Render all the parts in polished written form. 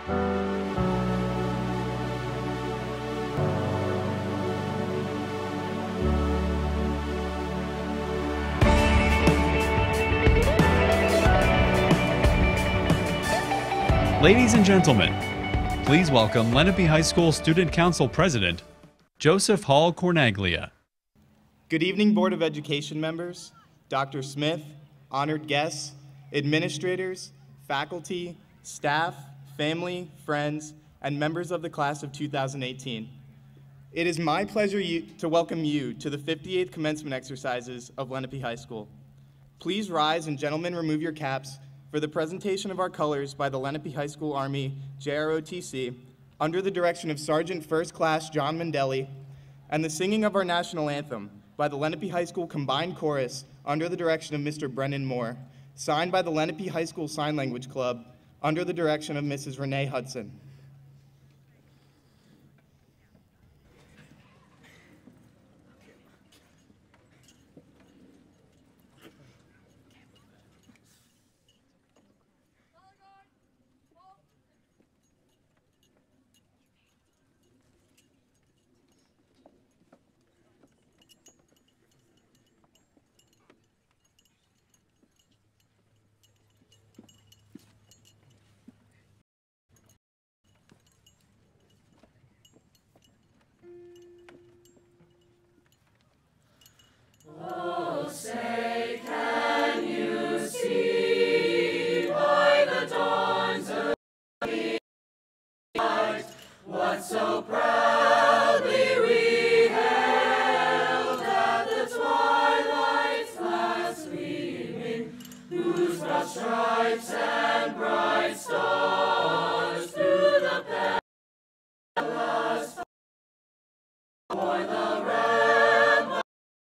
Ladies and gentlemen, please welcome Lenape High School Student Council President, Joseph Hall Cornaglia. Good evening, Board of Education members, Dr. Smith, honored guests, administrators, faculty, staff, family, friends, and members of the class of 2018. It is my pleasure to welcome you to the 58th commencement exercises of Lenape High School. Please rise and gentlemen remove your caps for the presentation of our colors by the Lenape High School Army JROTC under the direction of Sergeant First Class John Mandelli, and the singing of our national anthem by the Lenape High School Combined Chorus under the direction of Mr. Brennan Moore, signed by the Lenape High School Sign Language Club under the direction of Mrs. Renee Hudson. Oh, say, can you see by the dawn's early light what so proudly we hailed at the twilight's last gleaming, whose broad stripes and bright stars through the perilous o'er the ramparts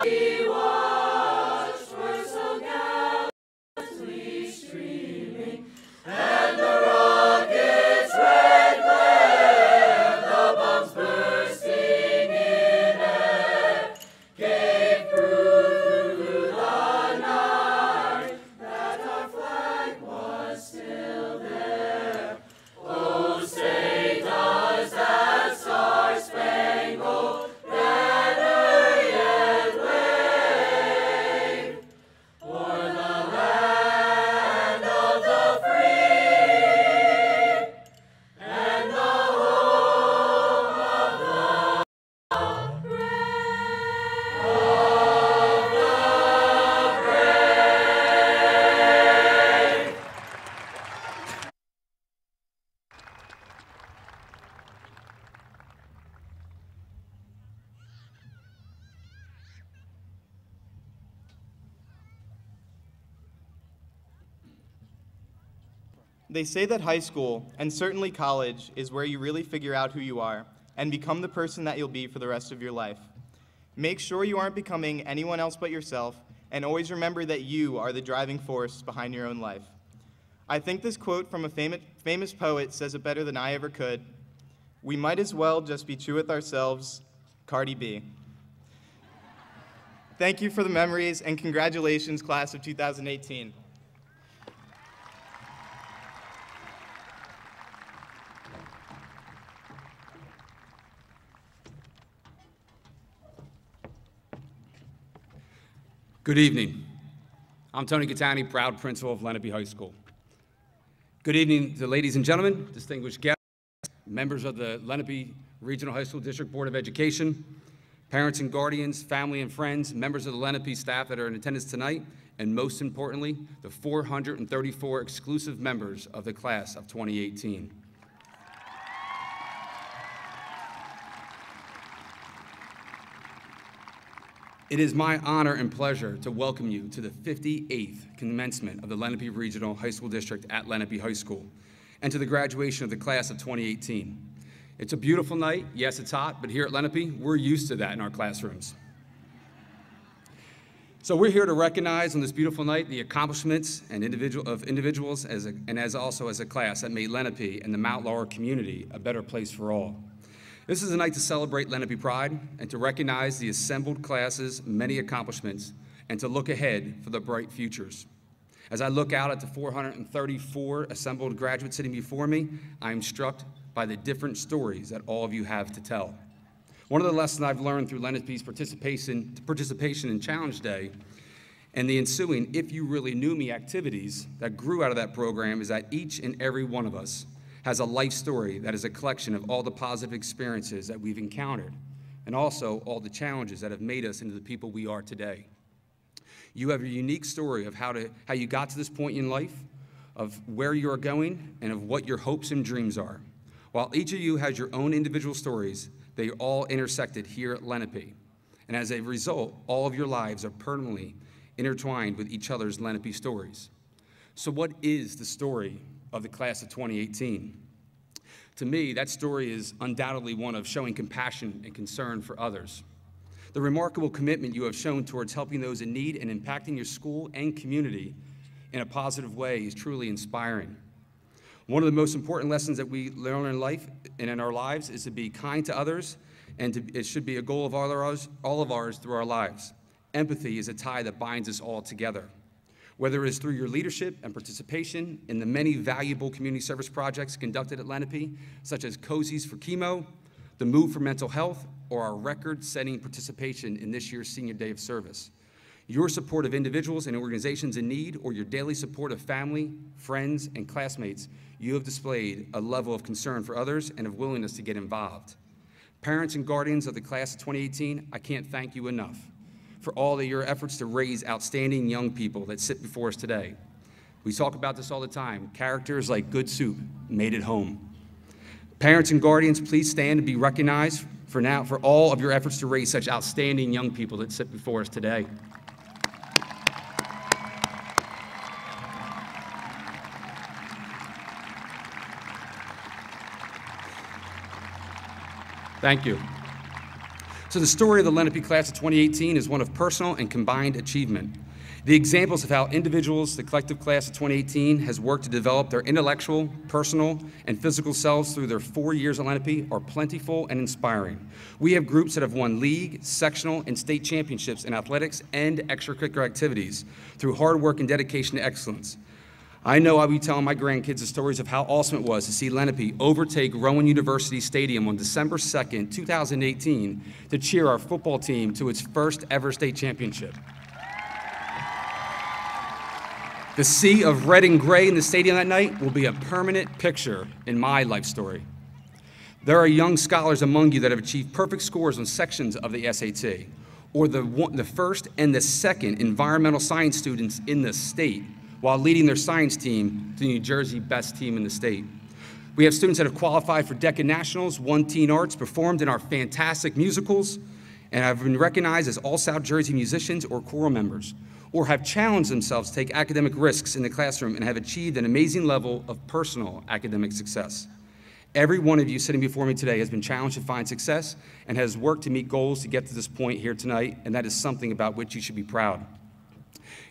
we watched were so gallantly streaming, and the rocket's red glare, the bombs bursting in air, gave proof through the night that our flag was still there. Oh, say does that star-spangled banner yet wave o'er the land of the free and the home of the brave, of the brave. They say that high school, and certainly college, is where you really figure out who you are and become the person that you'll be for the rest of your life. Make sure you aren't becoming anyone else but yourself, and always remember that you are the driving force behind your own life. I think this quote from a famous poet says it better than I ever could. We might as well just be true with ourselves, Cardi B. Thank you for the memories, and congratulations, class of 2018. Good evening. I'm Tony Gattani, proud principal of Lenape High School. Good evening to ladies and gentlemen, distinguished guests, members of the Lenape Regional High School District Board of Education, parents and guardians, family and friends, members of the Lenape staff that are in attendance tonight, and most importantly, the 434 exclusive members of the class of 2018. It is my honor and pleasure to welcome you to the 58th commencement of the Lenape Regional High School District at Lenape High School, and to the graduation of the class of 2018. It's a beautiful night. Yes, it's hot, but here at Lenape, we're used to that in our classrooms. So we're here to recognize on this beautiful night the accomplishments and individuals as also as a class that made Lenape and the Mount Laurel community a better place for all. This is a night to celebrate Lenape pride and to recognize the assembled class's many accomplishments and to look ahead for the bright futures. As I look out at the 434 assembled graduates sitting before me, I am struck by the different stories that all of you have to tell. One of the lessons I've learned through Lenape's participation in Challenge Day and the ensuing If You Really Knew Me activities that grew out of that program is that each and every one of us has a life story that is a collection of all the positive experiences that we've encountered and also all the challenges that have made us into the people we are today. You have a unique story of how you got to this point in life, of where you are going, and of what your hopes and dreams are. While each of you has your own individual stories, they all intersected here at Lenape. And as a result, all of your lives are permanently intertwined with each other's Lenape stories. So what is the story of the class of 2018? To me, that story is undoubtedly one of showing compassion and concern for others. The remarkable commitment you have shown towards helping those in need and impacting your school and community in a positive way is truly inspiring. One of the most important lessons that we learn in life and in our lives is to be kind to others, and it should be a goal of all of ours through our lives. Empathy is a tie that binds us all together. Whether it is through your leadership and participation in the many valuable community service projects conducted at Lenape, such as Cozies for Chemo, the Move for Mental Health, or our record-setting participation in this year's Senior Day of Service. Your support of individuals and organizations in need, or your daily support of family, friends, and classmates, you have displayed a level of concern for others and of willingness to get involved. Parents and guardians of the class of 2018, I can't thank you enough for all of your efforts to raise outstanding young people that sit before us today. We talk about this all the time. Characters like good soup made it home. Parents and guardians, please stand and be recognized for all of your efforts to raise such outstanding young people that sit before us today. Thank you. So the story of the Lenape class of 2018 is one of personal and combined achievement. The examples of how individuals, the collective class of 2018, has worked to develop their intellectual, personal, and physical selves through their 4 years at Lenape are plentiful and inspiring. We have groups that have won league, sectional, and state championships in athletics and extracurricular activities through hard work and dedication to excellence. I know I'll be telling my grandkids the stories of how awesome it was to see Lenape overtake Rowan University Stadium on December 2nd, 2018 to cheer our football team to its first ever state championship. The sea of red and gray in the stadium that night will be a permanent picture in my life story. There are young scholars among you that have achieved perfect scores on sections of the SAT, or the first and the second environmental science students in the state, while leading their science team to the New Jersey best team in the state. We have students that have qualified for Deccan Nationals, won Teen Arts, performed in our fantastic musicals, and have been recognized as all South Jersey musicians or choral members, or have challenged themselves to take academic risks in the classroom and have achieved an amazing level of personal academic success. Every one of you sitting before me today has been challenged to find success and has worked to meet goals to get to this point here tonight, and that is something about which you should be proud.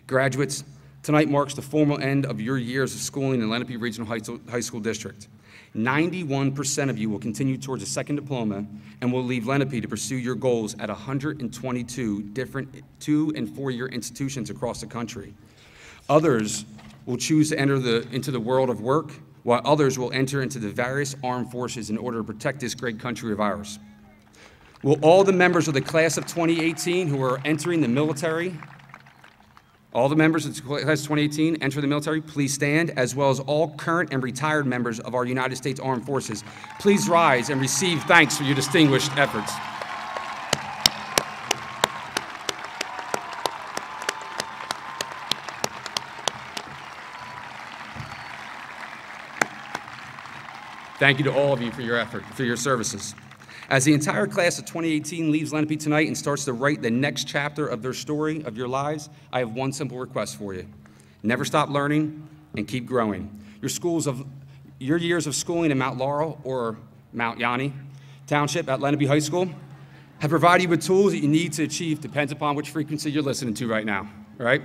Graduates, tonight marks the formal end of your years of schooling in Lenape Regional High School District. 91% of you will continue towards a second diploma and will leave Lenape to pursue your goals at 122 different 2- and 4-year institutions across the country. Others will choose to enter into the world of work, while others will enter into the various armed forces in order to protect this great country of ours. Will all the members of the class of 2018 who are entering the military, all the members of the class of 2018 enter the military, please stand, as well as all current and retired members of our United States Armed Forces. Please rise and receive thanks for your distinguished efforts. Thank you to all of you for your effort, for your services. As the entire class of 2018 leaves Lenape tonight and starts to write the next chapter of their story, of your lives, I have one simple request for you. Never stop learning and keep growing. Your years of schooling in Mount Laurel or Mount Yanni Township at Lenape High School have provided you with tools that you need to achieve, depends upon which frequency you're listening to right now, all right?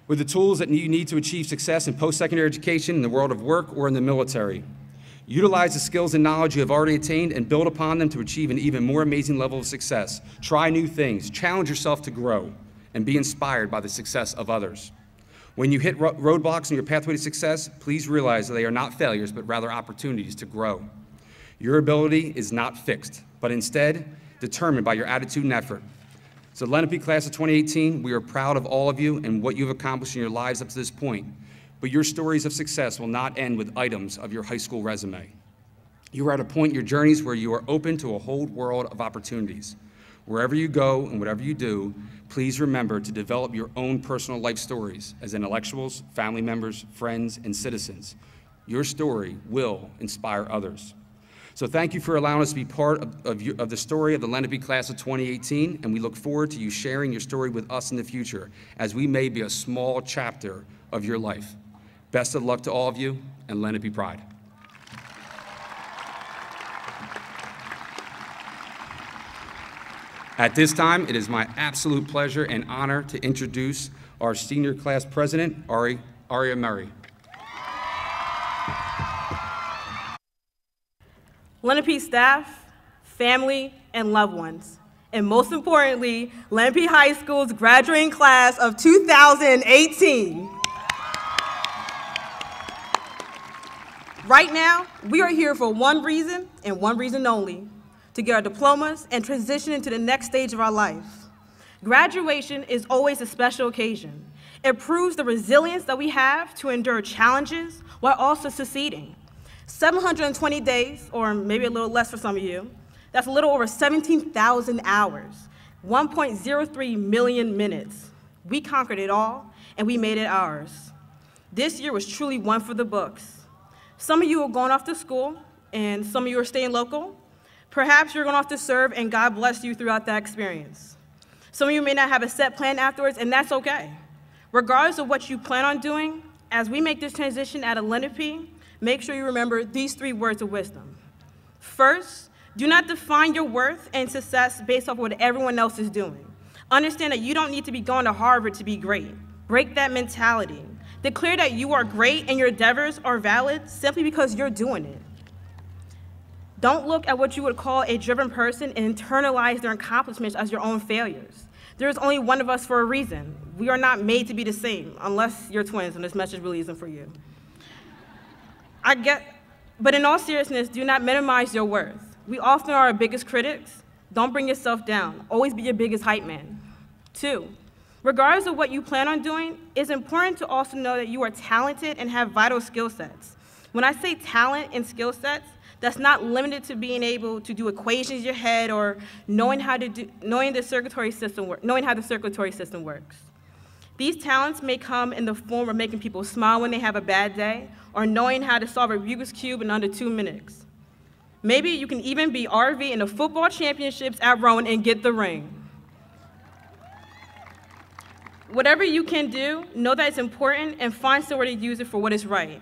With the tools that you need to achieve success in post-secondary education, in the world of work, or in the military. Utilize the skills and knowledge you have already attained and build upon them to achieve an even more amazing level of success. Try new things, challenge yourself to grow, and be inspired by the success of others. When you hit roadblocks in your pathway to success, please realize that they are not failures, but rather opportunities to grow. Your ability is not fixed, but instead determined by your attitude and effort. So Lenape class of 2018, we are proud of all of you and what you've accomplished in your lives up to this point. But your stories of success will not end with items of your high school resume. You are at a point in your journeys where you are open to a whole world of opportunities. Wherever you go and whatever you do, please remember to develop your own personal life stories as intellectuals, family members, friends, and citizens. Your story will inspire others. So thank you for allowing us to be part of the story of the Lenape class of 2018, and we look forward to you sharing your story with us in the future, as we may be a small chapter of your life. Best of luck to all of you, and Lenape Pride. At this time, it is my absolute pleasure and honor to introduce our senior class president, Aria Murray. Lenape staff, family, and loved ones, and most importantly, Lenape High School's graduating class of 2018. Right now, we are here for one reason and one reason only: to get our diplomas and transition into the next stage of our life. Graduation is always a special occasion. It proves the resilience that we have to endure challenges while also succeeding. 720 days, or maybe a little less for some of you, that's a little over 17,000 hours, 1.03 million minutes. We conquered it all, and we made it ours. This year was truly one for the books. Some of you are going off to school, and some of you are staying local. Perhaps you're going off to serve, and God bless you throughout that experience. Some of you may not have a set plan afterwards, and that's okay. Regardless of what you plan on doing, as we make this transition out of Lenape, make sure you remember these 3 words of wisdom. First, do not define your worth and success based off what everyone else is doing. Understand that you don't need to be going to Harvard to be great. Break that mentality. Declare that you are great and your endeavors are valid simply because you're doing it. Don't look at what you would call a driven person and internalize their accomplishments as your own failures. There is only one of us for a reason. We are not made to be the same, unless you're twins, and this message really isn't for you. But in all seriousness, do not minimize your worth. We often are our biggest critics. Don't bring yourself down. Always be your biggest hype man. 2, regardless of what you plan on doing, it's important to also know that you are talented and have vital skill sets. When I say talent and skill sets, that's not limited to being able to do equations in your head or knowing how the circulatory system works. These talents may come in the form of making people smile when they have a bad day, or knowing how to solve a Rubik's Cube in under 2 minutes. Maybe you can even be RV in the football championships at Rowan and get the ring. Whatever you can do, know that it's important and find somewhere to use it for what is right.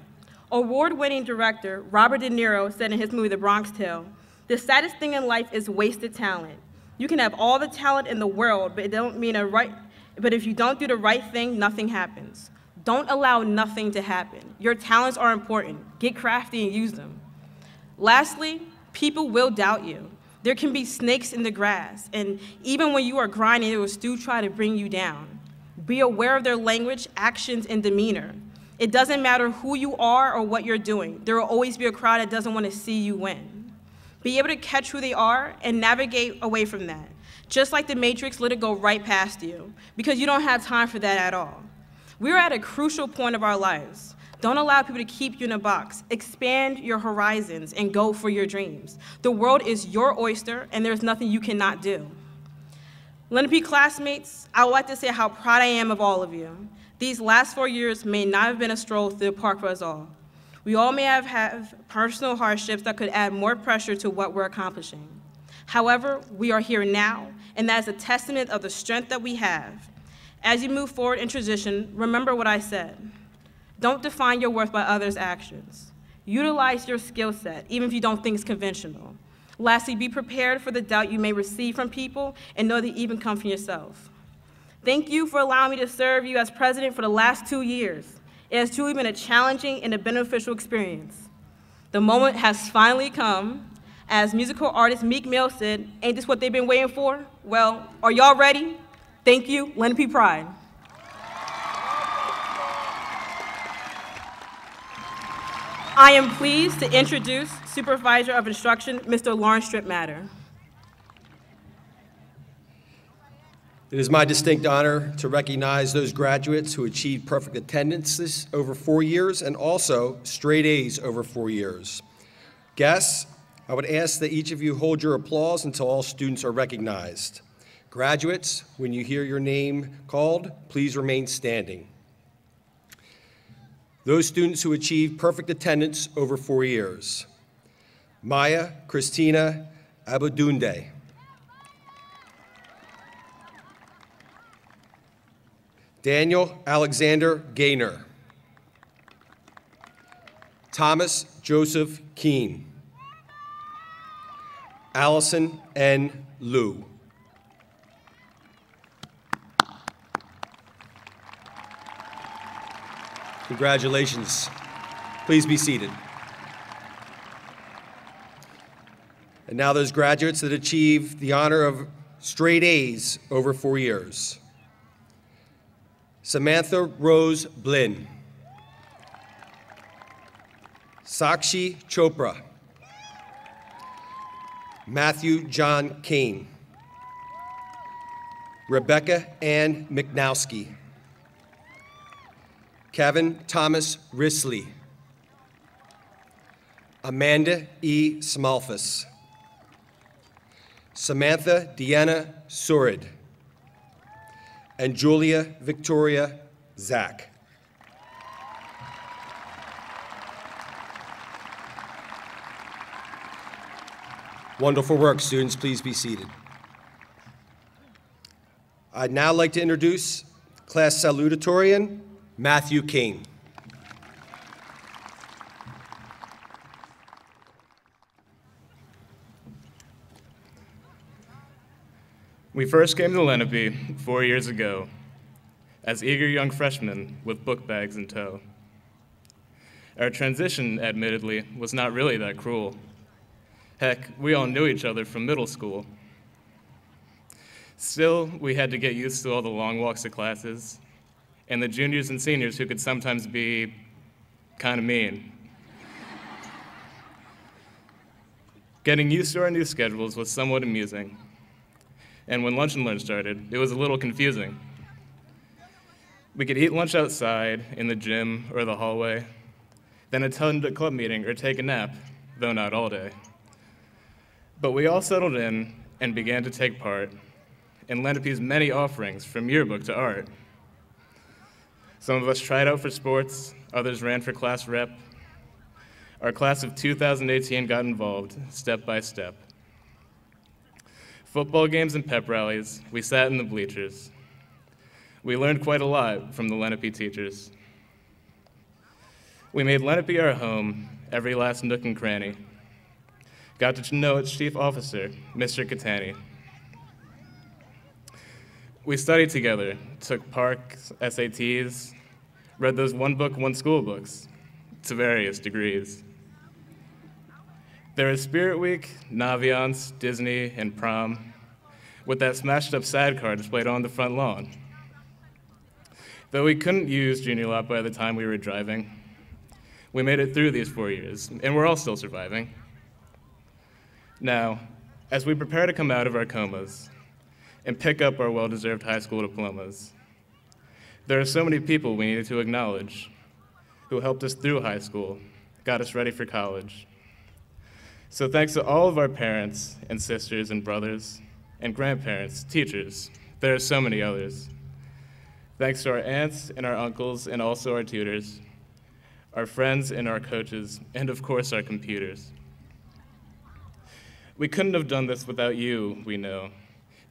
Award-winning director Robert De Niro said in his movie The Bronx Tale, "The saddest thing in life is wasted talent. You can have all the talent in the world, but if you don't do the right thing, nothing happens." Don't allow nothing to happen. Your talents are important. Get crafty and use them. Lastly, people will doubt you. There can be snakes in the grass, and even when you are grinding, they will still try to bring you down. Be aware of their language, actions, and demeanor. It doesn't matter who you are or what you're doing. There will always be a crowd that doesn't want to see you win. Be able to catch who they are and navigate away from that. Just like the Matrix, let it go right past you, because you don't have time for that at all. We're at a crucial point of our lives. Don't allow people to keep you in a box. Expand your horizons and go for your dreams. The world is your oyster, and there's nothing you cannot do. Lenape classmates, I would like to say how proud I am of all of you. These last 4 years may not have been a stroll through the park for us all. We all may have personal hardships that could add more pressure to what we're accomplishing. However, we are here now, and that is a testament of the strength that we have. As you move forward in transition, remember what I said. Don't define your worth by others' actions. Utilize your skill set, even if you don't think it's conventional. Lastly, be prepared for the doubt you may receive from people, and know they even come from yourself. Thank you for allowing me to serve you as president for the last 2 years. It has truly been a challenging and a beneficial experience. The moment has finally come. As musical artist Meek Mill said, "Ain't this what they've been waiting for?" Well, are y'all ready? Thank you, Lenape Pride. I am pleased to introduce Supervisor of Instruction, Mr. Lawrence Strittmatter. It is my distinct honor to recognize those graduates who achieved perfect attendances over 4 years and also straight A's over 4 years. Guests, I would ask that each of you hold your applause until all students are recognized. Graduates, when you hear your name called, please remain standing. Those students who achieved perfect attendance over 4 years. Maya Christina Abudunde. Daniel Alexander Gaynor. Thomas Joseph Keene. Allison N. Liu. Congratulations. Please be seated. And now those graduates that achieved the honor of straight A's over 4 years. Samantha Rose Blinn. Sakshi Chopra. Matthew John Kane. Rebecca Ann McNowski. Kevin Thomas Risley. Amanda E. Smalfus. Samantha Deanna Surid. And Julia Victoria Zach. Wonderful work, students. Please be seated. I'd now like to introduce Class Salutatorian, Matthew Kane. We first came to Lenape 4 years ago as eager young freshmen with book bags in tow. Our transition, admittedly, was not really that cruel. Heck, we all knew each other from middle school. Still, we had to get used to all the long walks to classes and the juniors and seniors who could sometimes be kind of mean. Getting used to our new schedules was somewhat amusing. And when Lunch and Learn started, it was a little confusing. We could eat lunch outside, in the gym, or the hallway, then attend a club meeting or take a nap, though not all day. But we all settled in and began to take part in Lenape's many offerings, from yearbook to art. Some of us tried out for sports, others ran for class rep. Our class of 2018 got involved, step by step. Football games and pep rallies, we sat in the bleachers. We learned quite a lot from the Lenape teachers. We made Lenape our home, every last nook and cranny. Got to know its chief officer, Mr. Catani. We studied together, took parks, SATs, read those one book, one school books, to various degrees. There was Spirit Week, Naviance, Disney, and prom, with that smashed up SAD card displayed on the front lawn. Though we couldn't use Junior Lot by the time we were driving, we made it through these 4 years, and we're all still surviving. Now, as we prepare to come out of our comas and pick up our well-deserved high school diplomas, there are so many people we needed to acknowledge who helped us through high school, got us ready for college. So thanks to all of our parents and sisters and brothers and grandparents, teachers, there are so many others. Thanks to our aunts and our uncles and also our tutors, our friends and our coaches, and of course our computers. We couldn't have done this without you, we know,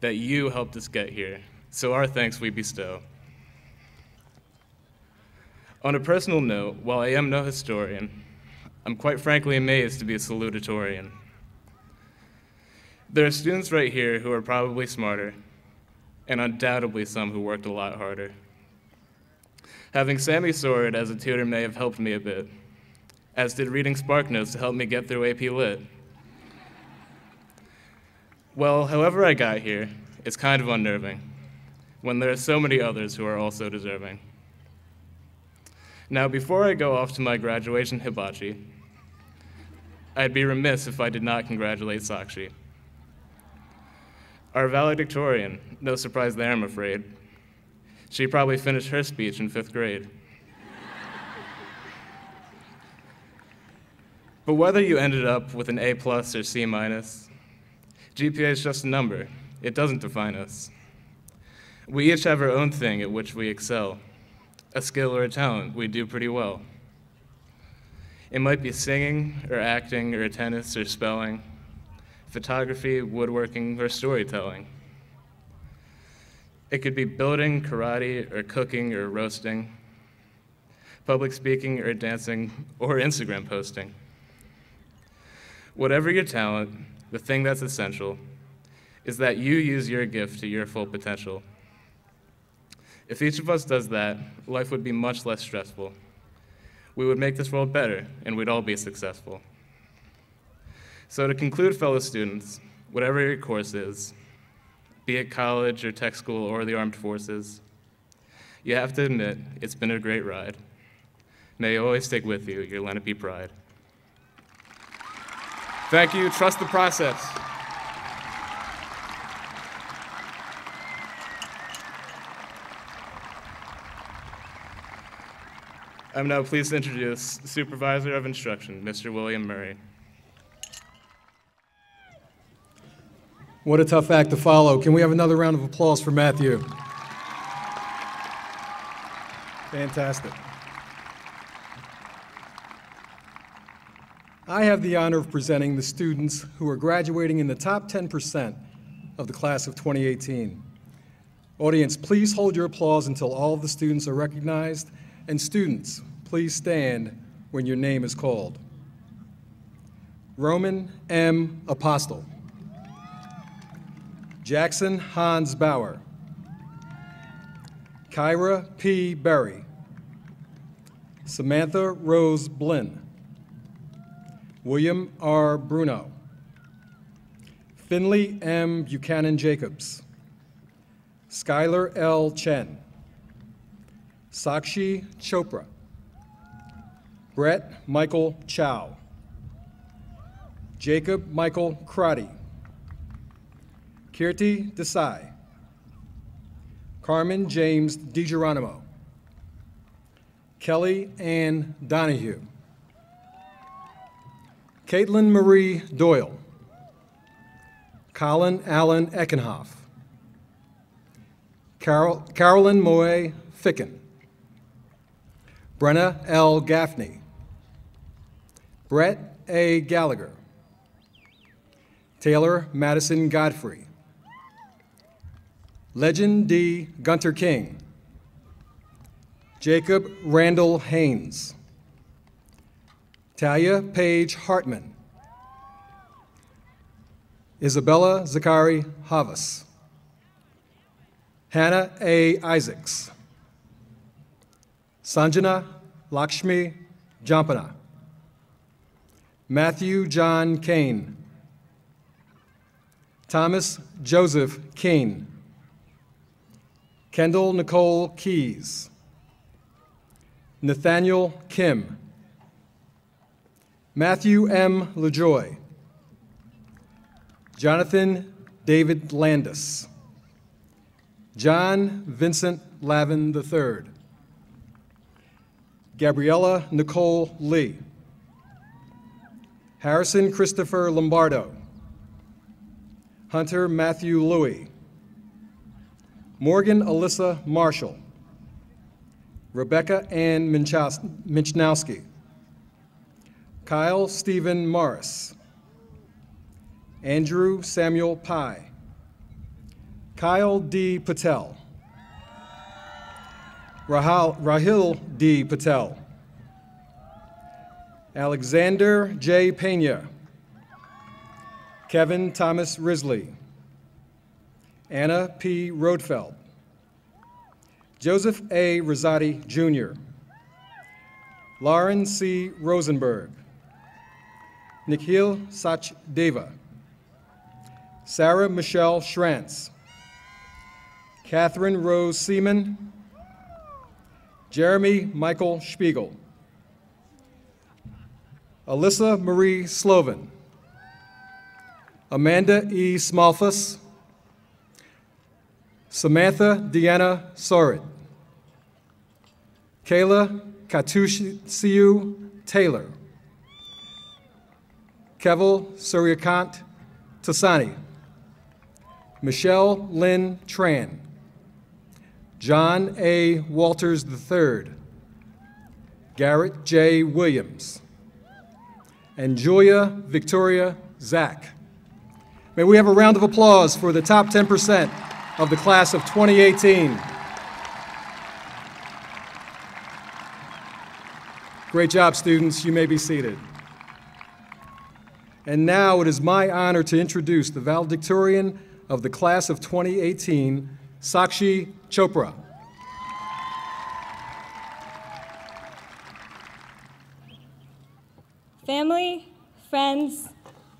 that you helped us get here, so our thanks we bestow. On a personal note, while I am no historian, I'm quite frankly amazed to be a salutatorian. There are students right here who are probably smarter, and undoubtedly some who worked a lot harder. Having Sammy Sword as a tutor may have helped me a bit, as did reading SparkNotes to help me get through AP Lit. Well, however I got here, it's kind of unnerving, when there are so many others who are also deserving. Now, before I go off to my graduation hibachi, I'd be remiss if I did not congratulate Sakshi. Our valedictorian, no surprise there, I'm afraid. She probably finished her speech in 5th grade. But whether you ended up with an A+ or C-, GPA is just a number. It doesn't define us. We each have our own thing at which we excel, a skill or a talent we do pretty well. It might be singing or acting or tennis or spelling, photography, woodworking, or storytelling. It could be building, karate, or cooking or roasting, public speaking or dancing, or Instagram posting. Whatever your talent, the thing that's essential is that you use your gift to your full potential. If each of us does that, life would be much less stressful. We would make this world better, and we'd all be successful. So to conclude, fellow students, whatever your course is, be it college or tech school or the armed forces, you have to admit it's been a great ride. May you always take with you your Lenape pride. Thank you. Trust the process. I'm now pleased to introduce the Supervisor of Instruction, Mr. William Murray. What a tough act to follow. Can we have another round of applause for Matthew? Fantastic. I have the honor of presenting the students who are graduating in the top 10% of the class of 2018. Audience, please hold your applause until all of the students are recognized. And students, please stand when your name is called. Roman M. Apostle. Jackson Hans Bauer. Kyra P. Berry. Samantha Rose Blinn. William R. Bruno. Finley M. Buchanan Jacobs. Skylar L. Chen. Sakshi Chopra. Brett Michael Chow. Jacob Michael Crotty. Kirti Desai. Carmen James DiGeronimo. Kelly Ann Donahue. Caitlin Marie Doyle. Colin Allen Eckenhoff. Carolyn Moe Ficken. Brenna L. Gaffney. Brett A. Gallagher. Taylor Madison Godfrey. Legend D. Gunter King. Jacob Randall Haynes. Talia Paige Hartman. Isabella Zakari Havas. Hannah A. Isaacs. Sanjana Lakshmi Jampana. Matthew John Kane. Thomas Joseph Kane. Kendall Nicole Keys. Nathaniel Kim. Matthew M. LaJoy. Jonathan David Landis. John Vincent Lavin III. Gabriella Nicole Lee. Harrison Christopher Lombardo. Hunter Matthew Louie. Morgan Alyssa Marshall. Rebecca Ann Minchnowski. Kyle Stephen Morris. Andrew Samuel Pye. Kyle D. Patel. Rahil D. Patel. Alexander J. Pena. Kevin Thomas Risley. Anna P. Rodfeld. Joseph A. Rosati, Jr. Lauren C. Rosenberg. Nikhil Sachdeva. Sarah Michelle Schrantz. Catherine Rose Seaman. Jeremy Michael Spiegel. Alyssa Marie Slovan, Amanda E. Smalfus, Samantha Deanna Sorit, Kayla Katusiu Taylor, Keval Suryakant Tassani, Michelle Lynn Tran, John A. Walters III, Garrett J. Williams, and Julia Victoria Zach. May we have a round of applause for the top 10% of the class of 2018. Great job, students. You may be seated. And now it is my honor to introduce the valedictorian of the class of 2018, Sakshi Chopra. Family, friends,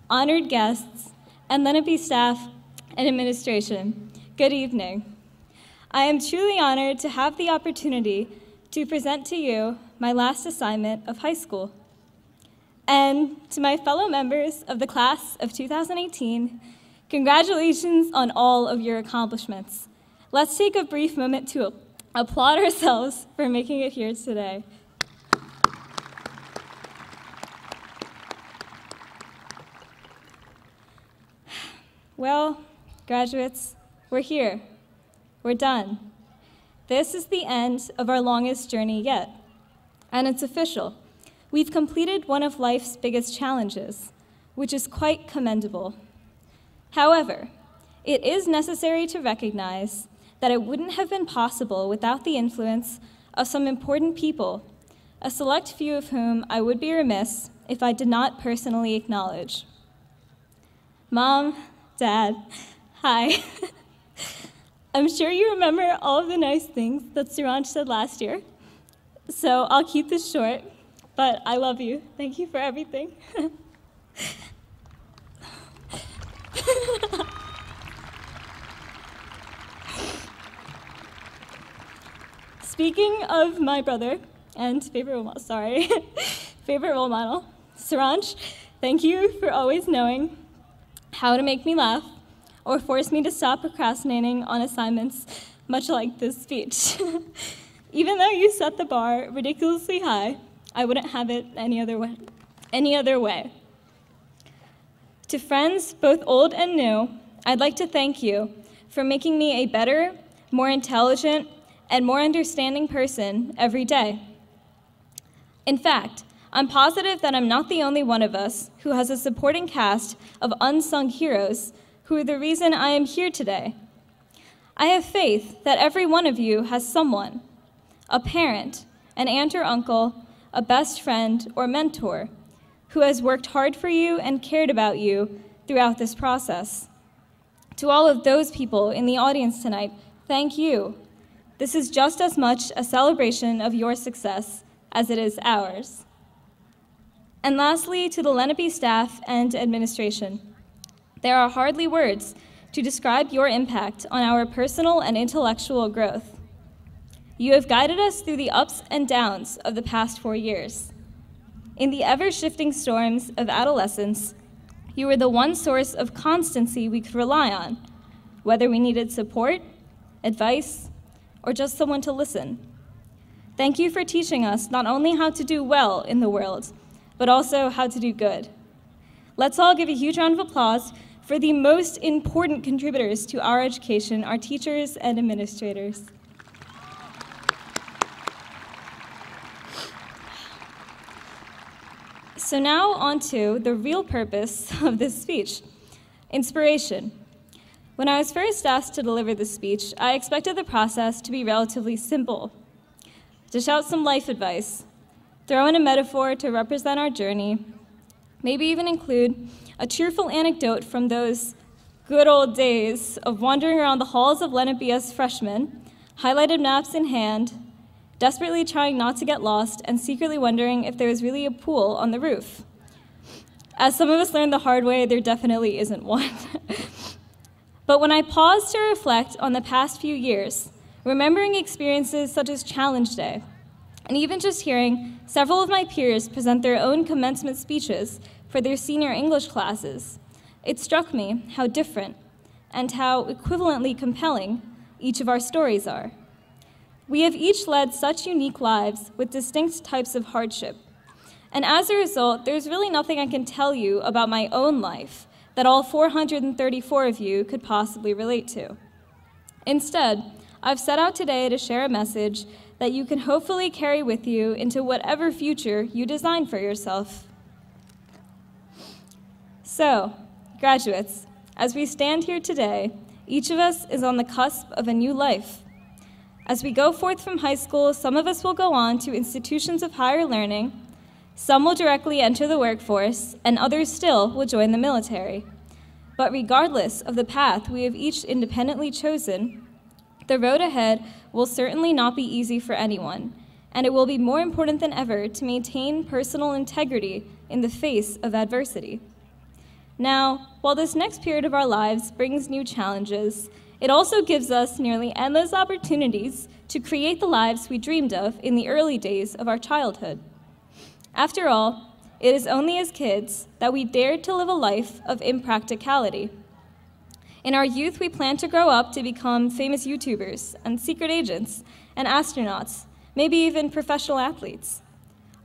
honored guests, and Lenape staff and administration, good evening. I am truly honored to have the opportunity to present to you my last assignment of high school. And to my fellow members of the class of 2018, congratulations on all of your accomplishments. Let's take a brief moment to applaud ourselves for making it here today. Well, graduates, we're here. We're done. This is the end of our longest journey yet, and it's official. We've completed one of life's biggest challenges, which is quite commendable. However, it is necessary to recognize that it wouldn't have been possible without the influence of some important people, a select few of whom I would be remiss if I did not personally acknowledge. Mom, Dad, hi. I'm sure you remember all of the nice things that Suranj said last year, so I'll keep this short, but I love you. Thank you for everything. Speaking of my brother and favorite role model, Suranj, thank you for always knowing how to make me laugh or force me to stop procrastinating on assignments, much like this speech. Even though you set the bar ridiculously high, I wouldn't have it any other way. To friends, both old and new, I'd like to thank you for making me a better, more intelligent, and more understanding person every day. In fact, I'm positive that I'm not the only one of us who has a supporting cast of unsung heroes who are the reason I am here today. I have faith that every one of you has someone, a parent, an aunt or uncle, a best friend, or mentor, who has worked hard for you and cared about you throughout this process. To all of those people in the audience tonight, thank you. This is just as much a celebration of your success as it is ours. And lastly, to the Lenape staff and administration, there are hardly words to describe your impact on our personal and intellectual growth. You have guided us through the ups and downs of the past 4 years. In the ever-shifting storms of adolescence, you were the one source of constancy we could rely on, whether we needed support, advice, or just someone to listen. Thank you for teaching us not only how to do well in the world, but also how to do good. Let's all give a huge round of applause for the most important contributors to our education, our teachers and administrators. So now on to the real purpose of this speech, inspiration. When I was first asked to deliver this speech, I expected the process to be relatively simple. Dish out some life advice, throw in a metaphor to represent our journey, maybe even include a cheerful anecdote from those good old days of wandering around the halls of Lenape as freshmen, highlighted maps in hand, desperately trying not to get lost and secretly wondering if there was really a pool on the roof. As some of us learned the hard way, there definitely isn't one. But when I paused to reflect on the past few years, remembering experiences such as Challenge Day, And even just hearing several of my peers present their own commencement speeches for their senior English classes, it struck me how different and how equivalently compelling each of our stories are. We have each led such unique lives with distinct types of hardship. And as a result, there's really nothing I can tell you about my own life that all 434 of you could possibly relate to. Instead, I've set out today to share a message that you can hopefully carry with you into whatever future you design for yourself. So, graduates, as we stand here today, each of us is on the cusp of a new life. As we go forth from high school, some of us will go on to institutions of higher learning, some will directly enter the workforce, and others still will join the military. But regardless of the path we have each independently chosen, the road ahead will certainly not be easy for anyone, and it will be more important than ever to maintain personal integrity in the face of adversity. Now, while this next period of our lives brings new challenges, it also gives us nearly endless opportunities to create the lives we dreamed of in the early days of our childhood. After all, it is only as kids that we dared to live a life of impracticality. In our youth, we plan to grow up to become famous YouTubers and secret agents and astronauts, maybe even professional athletes.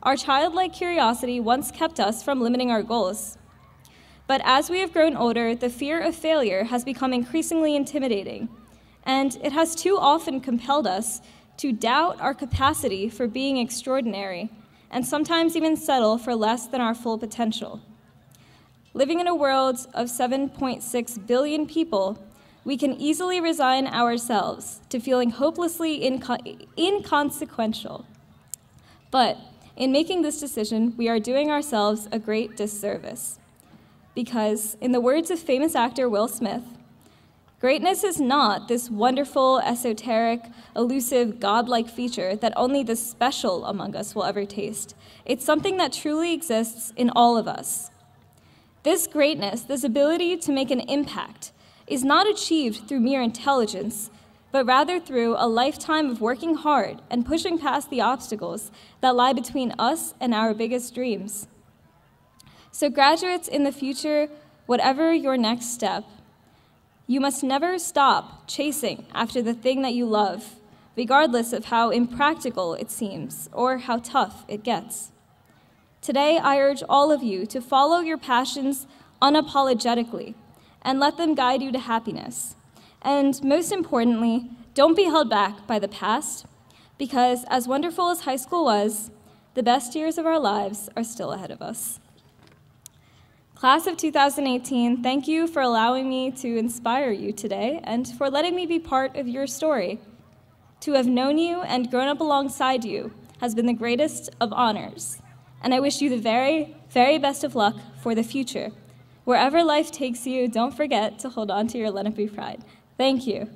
Our childlike curiosity once kept us from limiting our goals. But as we have grown older, the fear of failure has become increasingly intimidating, and it has too often compelled us to doubt our capacity for being extraordinary, and sometimes even settle for less than our full potential. Living in a world of 7.6 billion people, we can easily resign ourselves to feeling hopelessly inconsequential. But in making this decision, we are doing ourselves a great disservice. Because, in the words of famous actor Will Smith, greatness is not this wonderful, esoteric, elusive, godlike feature that only the special among us will ever taste. It's something that truly exists in all of us. This greatness, this ability to make an impact, is not achieved through mere intelligence, but rather through a lifetime of working hard and pushing past the obstacles that lie between us and our biggest dreams. So graduates in the future, whatever your next step, you must never stop chasing after the thing that you love, regardless of how impractical it seems or how tough it gets. Today, I urge all of you to follow your passions unapologetically and let them guide you to happiness. And most importantly, don't be held back by the past, because as wonderful as high school was, the best years of our lives are still ahead of us. Class of 2018, thank you for allowing me to inspire you today and for letting me be part of your story. To have known you and grown up alongside you has been the greatest of honors, and I wish you the very, very best of luck for the future. Wherever life takes you, don't forget to hold on to your Lenape pride. Thank you.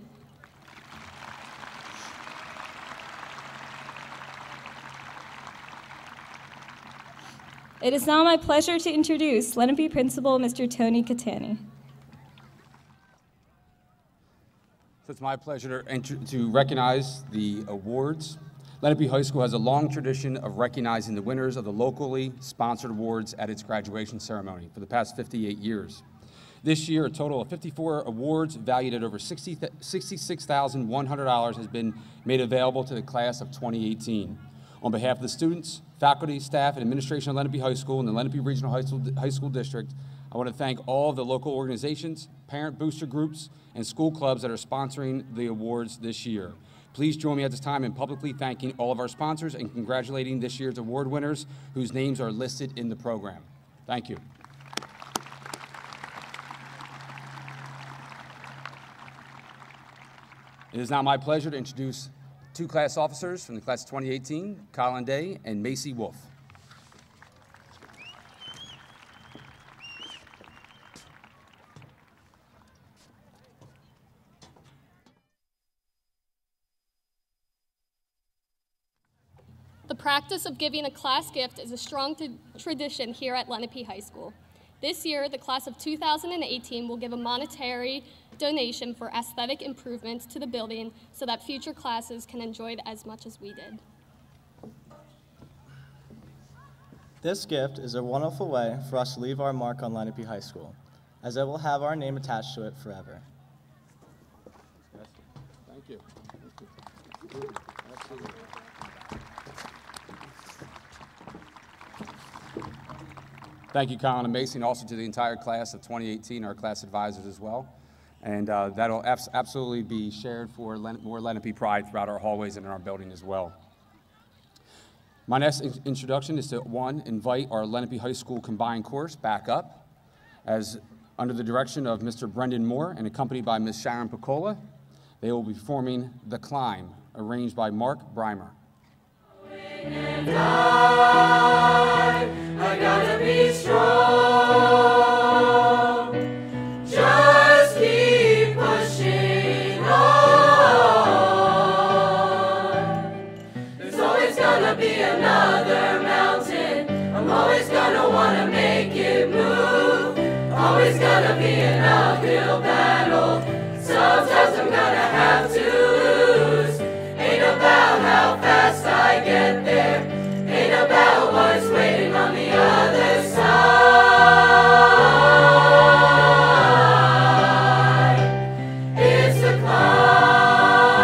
It is now my pleasure to introduce Lenape Principal, Mr. Tony Catani. So it's my pleasure to recognize the awards. Lenape High School has a long tradition of recognizing the winners of the locally sponsored awards at its graduation ceremony for the past 58 years. This year, a total of 54 awards valued at over $66,100 has been made available to the class of 2018. On behalf of the students, faculty, staff, and administration of Lenape High School and the Lenape Regional High School District, I want to thank all of the local organizations, parent booster groups, and school clubs that are sponsoring the awards this year. Please join me at this time in publicly thanking all of our sponsors and congratulating this year's award winners whose names are listed in the program. Thank you. It is now my pleasure to introduce two class officers from the class of 2018, Colin Day and Macy Wolf. The practice of giving a class gift is a strong tradition here at Lenape High School. This year, the class of 2018 will give a monetary donation for aesthetic improvements to the building so that future classes can enjoy it as much as we did. This gift is a wonderful way for us to leave our mark on Lenape High School, as it will have our name attached to it forever. Thank you. Thank you, Colin and Macy, and also to the entire class of 2018, our class advisors as well. And that'll absolutely be shared for more Lenape pride throughout our hallways and in our building as well. My next introduction is to, one, invite our Lenape High School combined course back up, as under the direction of Mr. Brendan Moore and accompanied by Ms. Sharon Piccola. They will be performing The Climb, arranged by Mark Breimer. And I gotta be strong. Just keep pushing on. There's always gonna be another mountain. I'm always gonna wanna make it move. Always gonna be an uphill battle. Sometimes I'm gonna have to lose. Ain't about how fast I get there. Ain't about what's waiting on the other side. It's a climb.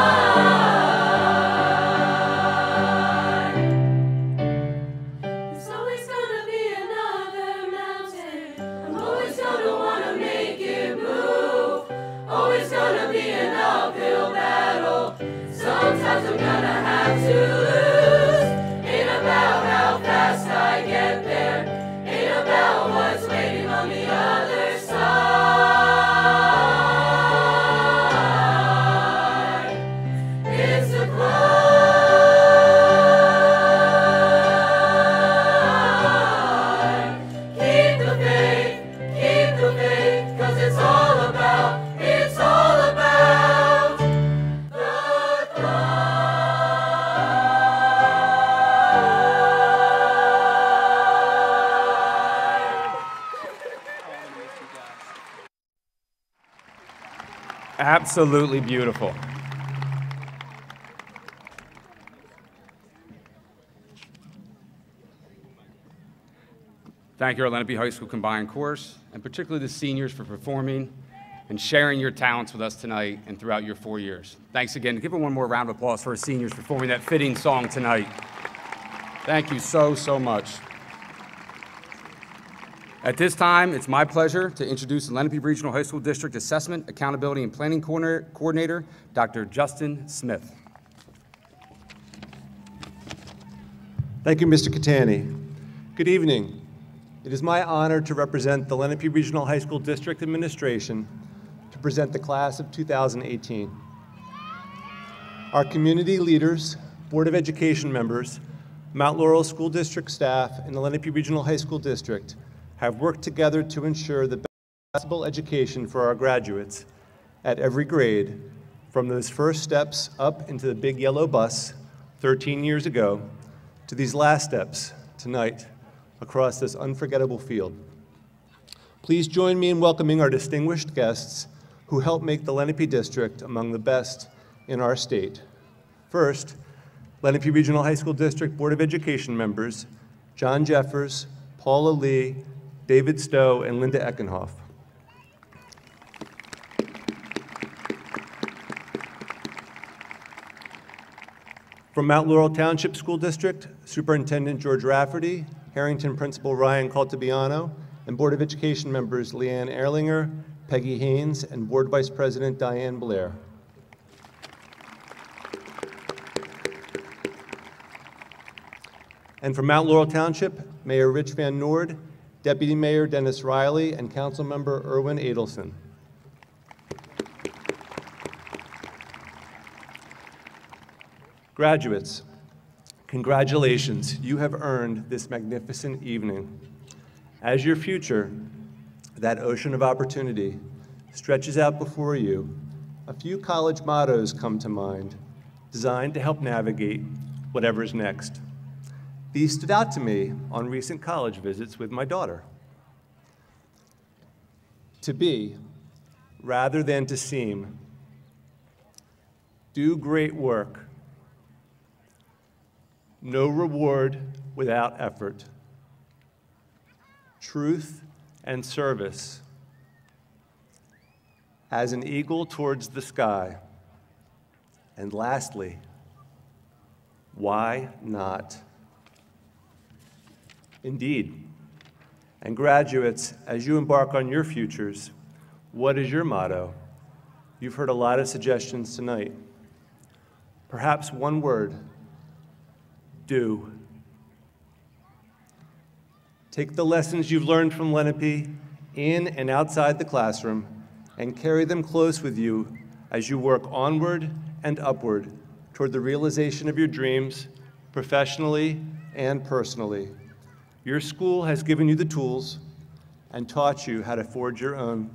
There's always gonna be another mountain. I'm always gonna wanna make it move. Always gonna be an uphill battle. Sometimes I'm gonna have to lose. Ain't about how fast I get there. Ain't about what's waiting on the other side. It's a climb. Keep the faith, 'cause it's all about the Absolutely beautiful. Thank you, our Lenape High School combined course, and particularly the seniors for performing and sharing your talents with us tonight and throughout your 4 years. Thanks again. Give them one more round of applause for our seniors performing that fitting song tonight. Thank you so, so much. At this time, it's my pleasure to introduce the Lenape Regional High School District Assessment, Accountability, and Planning Coordinator, Dr. Justin Smith. Thank you, Mr. Catani. Good evening. It is my honor to represent the Lenape Regional High School District Administration to present the class of 2018. Our community leaders, Board of Education members, Mount Laurel School District staff, and the Lenape Regional High School District have worked together to ensure the best possible education for our graduates at every grade, from those first steps up into the big yellow bus 13 years ago to these last steps tonight across this unforgettable field. Please join me in welcoming our distinguished guests who helped make the Lenape District among the best in our state. First, Lenape Regional High School District Board of Education members, John Jeffers, Paula Lee, David Stowe, and Linda Eckenhoff. From Mount Laurel Township School District, Superintendent George Rafferty, Harrington Principal Ryan Caltabiano, and Board of Education members Leanne Erlinger, Peggy Haynes, and Board Vice President Diane Blair. And from Mount Laurel Township, Mayor Rich Van Noord, Deputy Mayor Dennis Riley, and Councilmember Erwin Adelson. Graduates, congratulations. You have earned this magnificent evening. As your future, that ocean of opportunity, stretches out before you, a few college mottos come to mind, designed to help navigate whatever's next. These stood out to me on recent college visits with my daughter. To be, rather than to seem. Do great work. No reward without effort. truth, and service. As an eagle towards the sky. And lastly, why not? Indeed. And graduates, as you embark on your futures, what is your motto? You've heard a lot of suggestions tonight. Perhaps one word: do. Take the lessons you've learned from Lenape in and outside the classroom and carry them close with you as you work onward and upward toward the realization of your dreams, professionally and personally. Your school has given you the tools and taught you how to forge your own.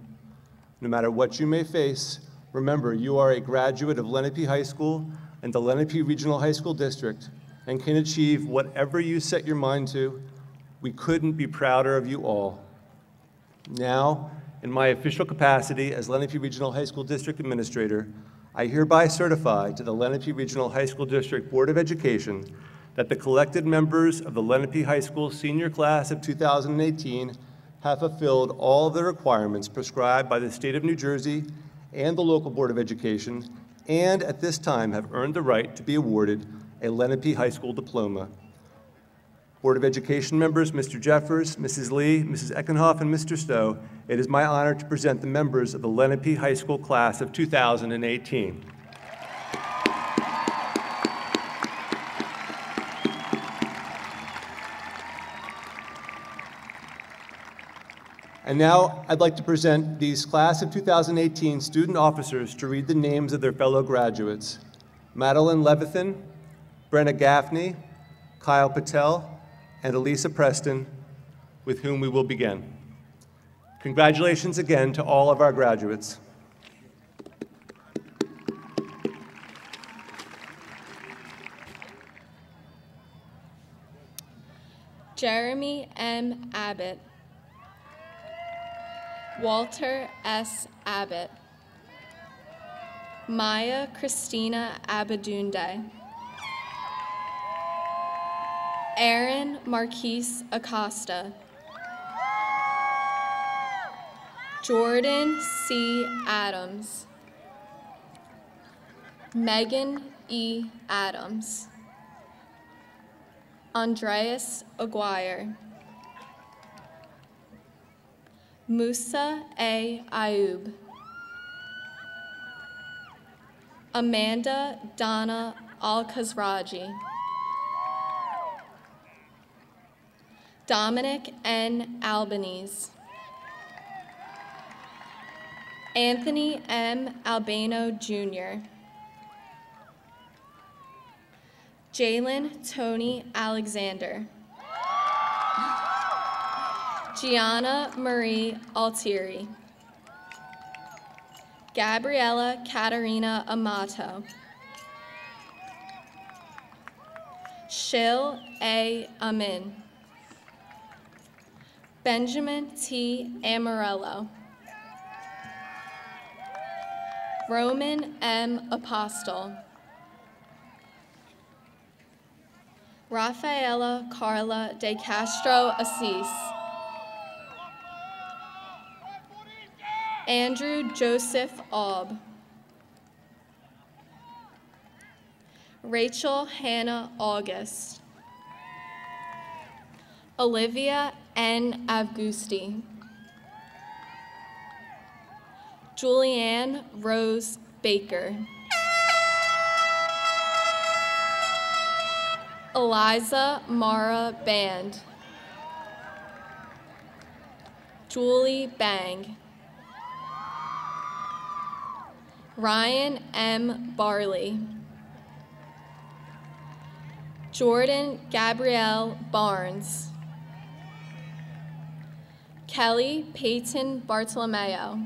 No matter what you may face, remember you are a graduate of Lenape High School and the Lenape Regional High School District and can achieve whatever you set your mind to. We couldn't be prouder of you all. Now, in my official capacity as Lenape Regional High School District Administrator, I hereby certify to the Lenape Regional High School District Board of Education that the collected members of the Lenape High School senior class of 2018 have fulfilled all of the requirements prescribed by the state of New Jersey and the local Board of Education, and at this time have earned the right to be awarded a Lenape High School diploma. Board of Education members, Mr. Jeffers, Mrs. Lee, Mrs. Eckenhoff, and Mr. Stowe, it is my honor to present the members of the Lenape High School class of 2018. And now I'd like to present these class of 2018 student officers to read the names of their fellow graduates: Madeline Levithan, Brenna Gaffney, Kyle Patel, and Elisa Preston, with whom we will begin. Congratulations again to all of our graduates. Jeremy M. Abbott, Walter S. Abbott, Maya Christina Abadunde, Aaron Marquise Acosta, Jordan C. Adams, Megan E. Adams, Andreas Aguirre, Musa A. Ayub, Amanda Donna Al-Khazraji, Dominic N. Albanese, Anthony M. Albano Jr., Jalen Tony Alexander, Gianna Marie Altieri, Gabriella Katarina Amato, Shil A. Amin, Benjamin T. Amarello, Roman M. Apostol, Rafaela Carla de Castro Assis, Andrew Joseph Aub, Rachel Hannah August, Olivia N. Avgusti, Julianne Rose Baker, Eliza Mara Band, Julie Bang, Ryan M. Barley, Jordan Gabrielle Barnes, Kelly Peyton Bartolomeo,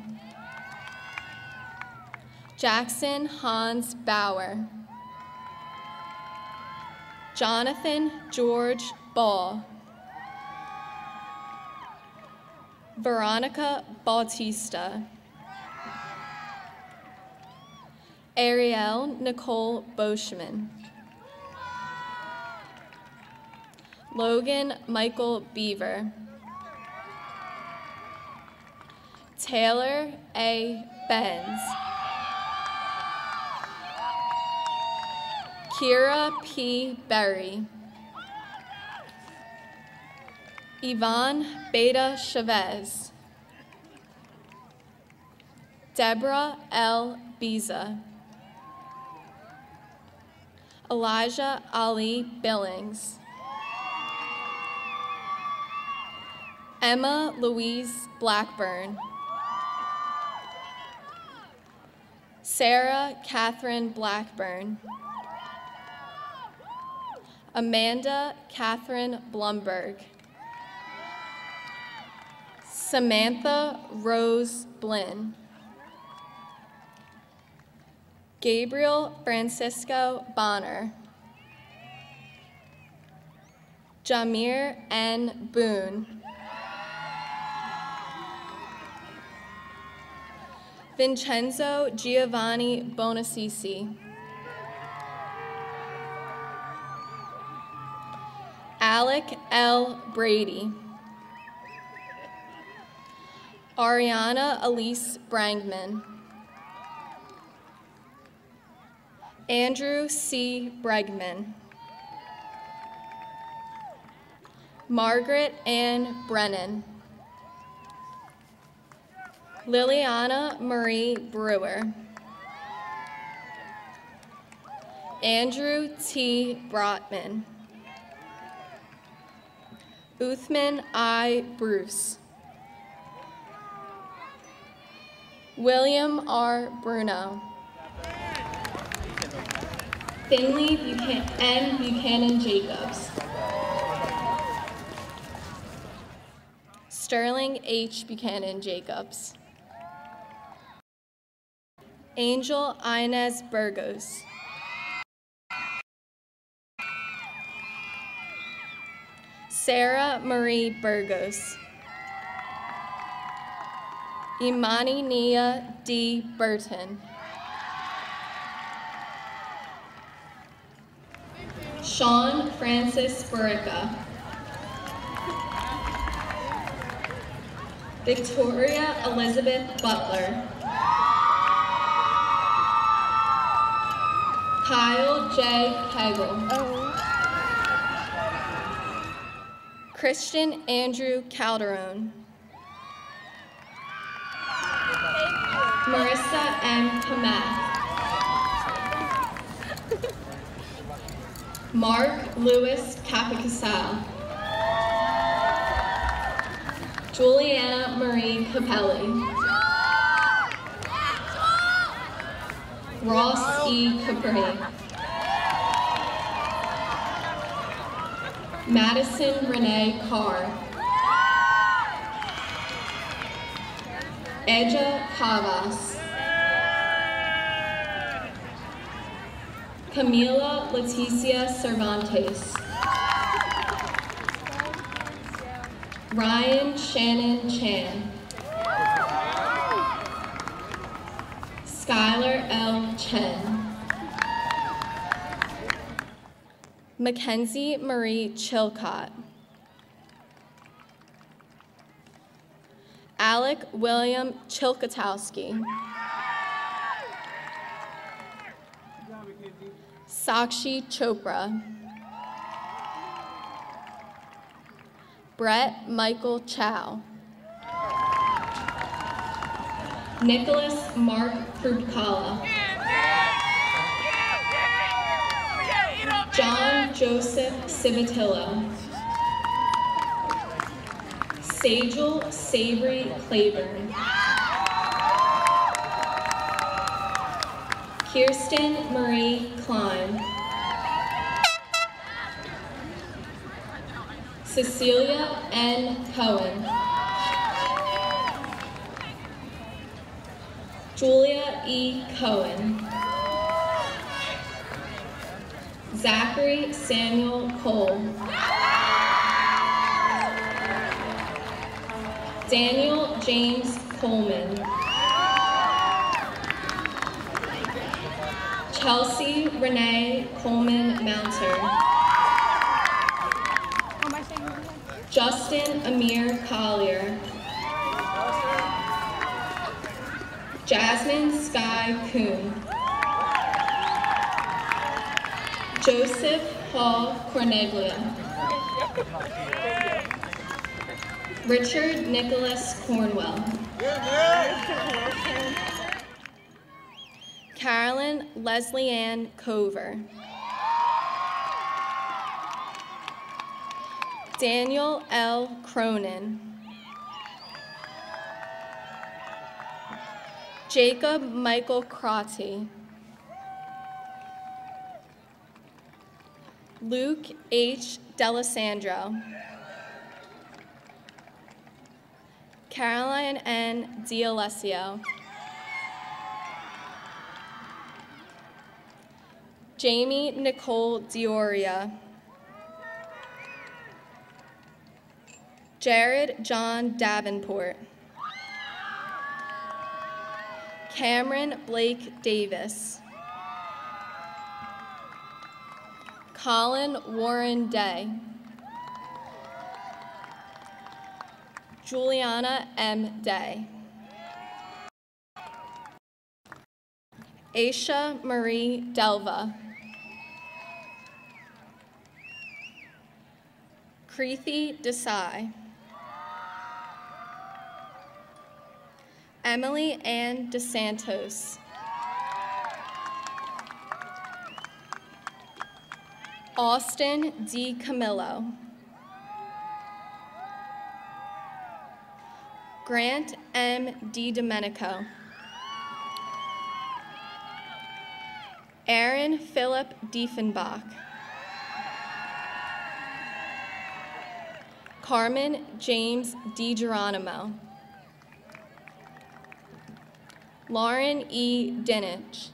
Jackson Hans Bauer, Jonathan George Ball, Veronica Bautista, Ariel Nicole Boschman, Logan Michael Beaver, Taylor A. Benz. Kira P. Berry. Yvonne Beta Chavez. Deborah L. Biza. Elijah Ali Billings. Emma Louise Blackburn. Sarah Catherine Blackburn. Amanda Catherine Blumberg. Samantha Rose Blinn. Gabriel Francisco Bonner. Jamir N. Boone. Vincenzo Giovanni Bonacici. Alec L. Brady. Ariana Elise Brangman. Andrew C. Bregman. Margaret Ann Brennan. Liliana Marie Brewer. Andrew T. Brotman. Uthman I. Bruce. William R. Bruno. Finley N. Buchanan Jacobs. Sterling H. Buchanan Jacobs. Angel Inez Burgos. Sarah Marie Burgos. Imani Nia D. Burton. Sean Francis Burica. Victoria Elizabeth Butler. Kyle J. Kegel. Christian Andrew Calderon. Marissa M. Kamath. Mark Lewis Capicasal. Juliana Marie Capelli. Ross E. Capri. Madison Renee Carr. Eja Cavas. Camila Leticia Cervantes. Ryan Shannon Chan. Skylar L. Chen. Mackenzie Marie Chilcott. Alec William Chilkotowski. Sakshi Chopra. Brett Michael Chow. Nicholas Mark Krupkala. John Joseph Civitillo. Sajal Sabri Claiborne. Kirsten Marie Klein. Cecilia N. Cohen. Julia E. Cohen. Zachary Samuel Cole. Daniel James Coleman. Chelsea Renee Coleman Mounter. Justin Amir Collier. Jasmine Sky Kuhn. Joseph Hall Corneglia. Richard Nicholas Cornwell. Carolyn Leslie Ann Cover. Daniel L. Cronin. Jacob Michael Crotty. Luke H. D'Alessandro. Caroline N. D'Alessio. Jamie Nicole Dioria. Jared John Davenport. Cameron Blake Davis. Colin Warren Day. Juliana M. Day. Aisha Marie Delva. Preethi Desai. Emily Ann DeSantos. Austin D. Camillo. Grant M. D. Domenico. Aaron Philip Diefenbach. Carmen James D. Geronimo. Lauren E. Dinich.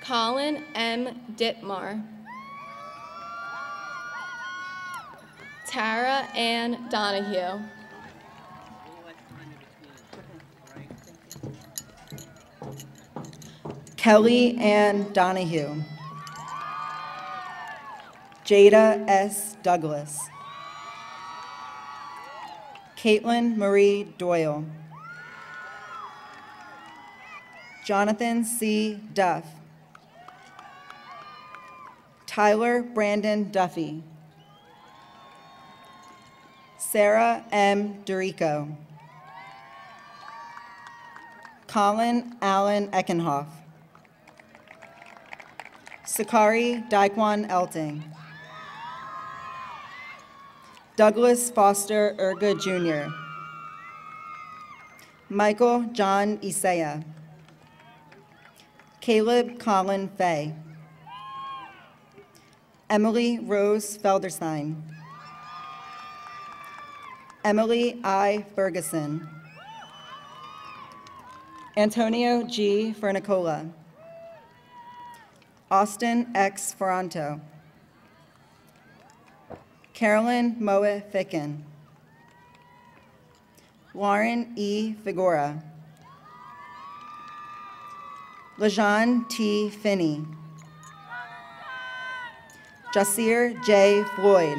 Colin M. Dittmar. Tara Ann Donahue. Kelly Ann Donahue. Jada S. Douglas. Caitlin Marie Doyle. Jonathan C. Duff. Tyler Brandon Duffy. Sarah M. Dorico. Colin Allen Eckenhoff. Sakari Daikwan Elting. Douglas Foster Erga Jr. Michael John Isaiah. Caleb Colin Fay. Emily Rose Felderstein. Emily I. Ferguson. Antonio G. Fernicola. Austin X. Ferranto. Carolyn Moe Ficken. Lauren E. Figura. Lajan T. Finney. Jasir J. Floyd.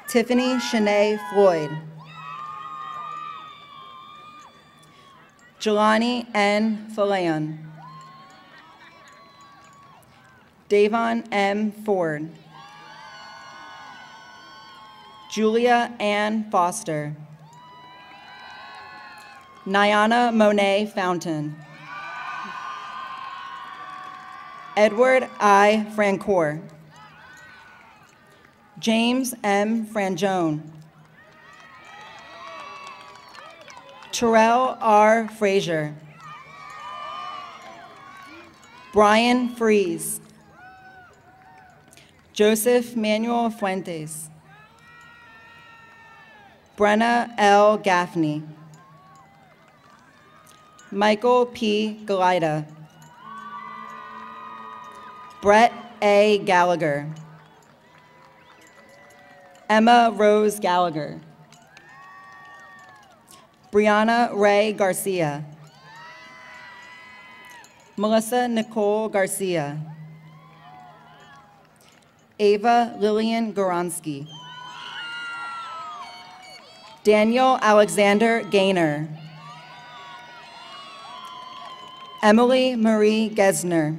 Tiffany Shanae Floyd. Jelani N. Falayon. Davon M. Ford. Julia Ann Foster. Nyana Monet Fountain. Edward I. Francoeur. James M. Franjone. Terrell R. Frazier. Brian Fries. Joseph Manuel Fuentes. Brenna L. Gaffney. Michael P. Galida. Brett A. Gallagher. Emma Rose Gallagher. Brianna Ray Garcia. Melissa Nicole Garcia. Ava Lillian Goronsky. Daniel Alexander Gaynor. Emily Marie Gesner.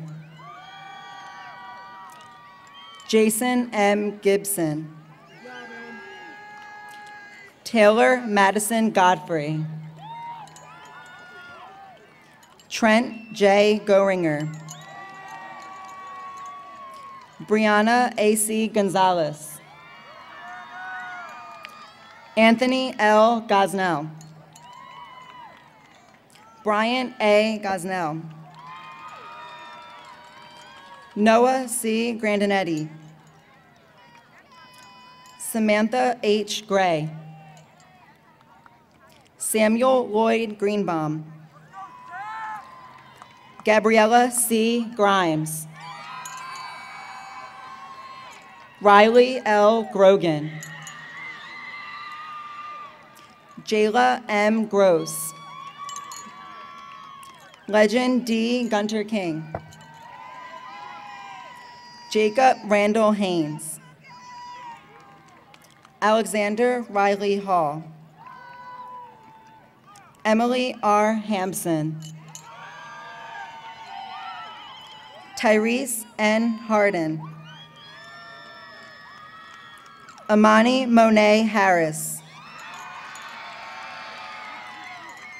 Jason M. Gibson. Taylor Madison Godfrey. Trent J. Goeringer. Brianna A.C. Gonzalez. Anthony L. Gosnell. Brian A. Gosnell. Noah C. Grandinetti. Samantha H. Gray. Samuel Lloyd Greenbaum. Gabriella C. Grimes. Riley L. Grogan. Jayla M. Gross. Legend D. Gunter King. Jacob Randall Haynes. Alexander Riley Hall. Emily R. Hampson. Tyrese N. Harden. Amani Monet Harris.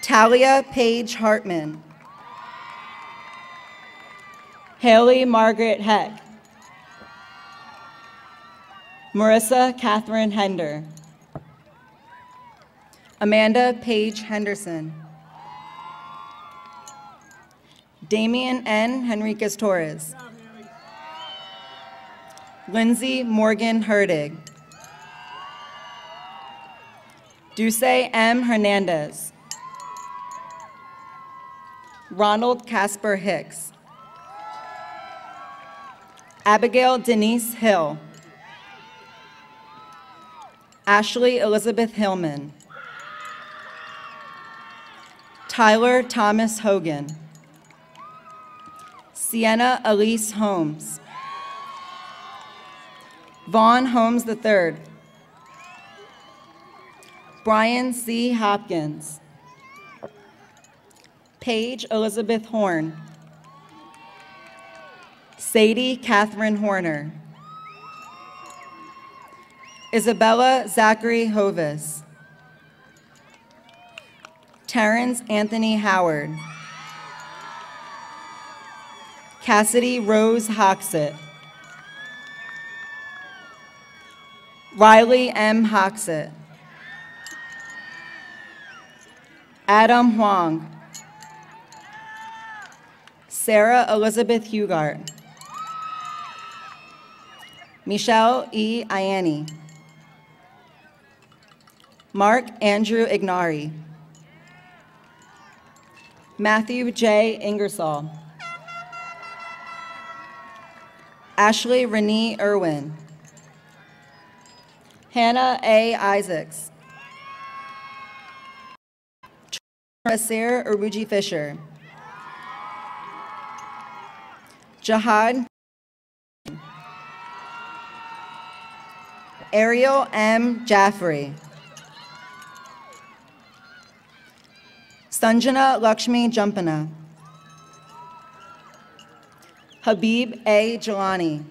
Talia Paige Hartman. Haley Margaret Heck. Marissa Catherine Hender. Amanda Paige Henderson. Damian N. Henriquez Torres. Lindsay Morgan Herdig. Dulce M. Hernandez. Ronald Casper Hicks. Abigail Denise Hill. Ashley Elizabeth Hillman. Tyler Thomas Hogan. Sienna Elise Holmes. Vaughn Holmes III. Brian C. Hopkins. Paige Elizabeth Horn. Sadie Catherine Horner. Isabella Zachary Hovis. Terrence Anthony Howard. Cassidy Rose Hoxett. Riley M. Hoxett. Adam Huang. Sarah Elizabeth Hugart. Michelle E. Ianni. Mark Andrew Ignari. Matthew J. Ingersoll. Ashley Renee Irwin. Hannah A. Isaacs. Nasir Uruji Fisher. Jihad. Ariel M. Jaffrey. Sanjana Lakshmi Jumpana. Habib A. Jelani.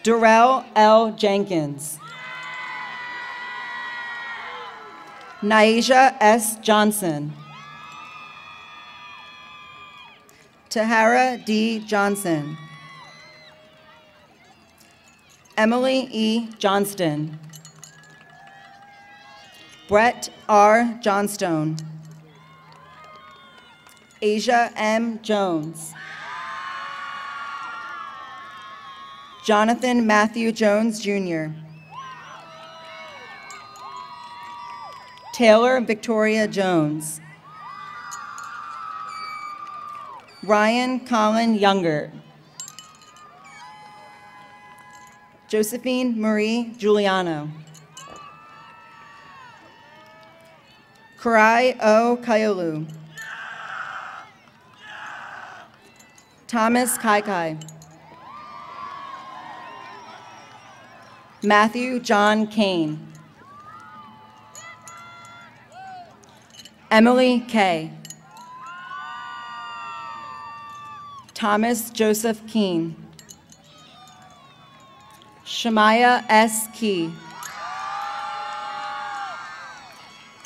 Darrell L. Jenkins. Naisha S. Johnson. Tahara D. Johnson. Emily E. Johnston. Brett R. Johnstone. Asia M. Jones. Jonathan Matthew Jones, Jr. Taylor Victoria Jones. Ryan Colin Younger. Josephine Marie Giuliano. Karai O. Kayolu. Thomas Kaikai. Matthew John Kane. Emily Kay. Thomas Joseph Keene. Shemaiah S. Key.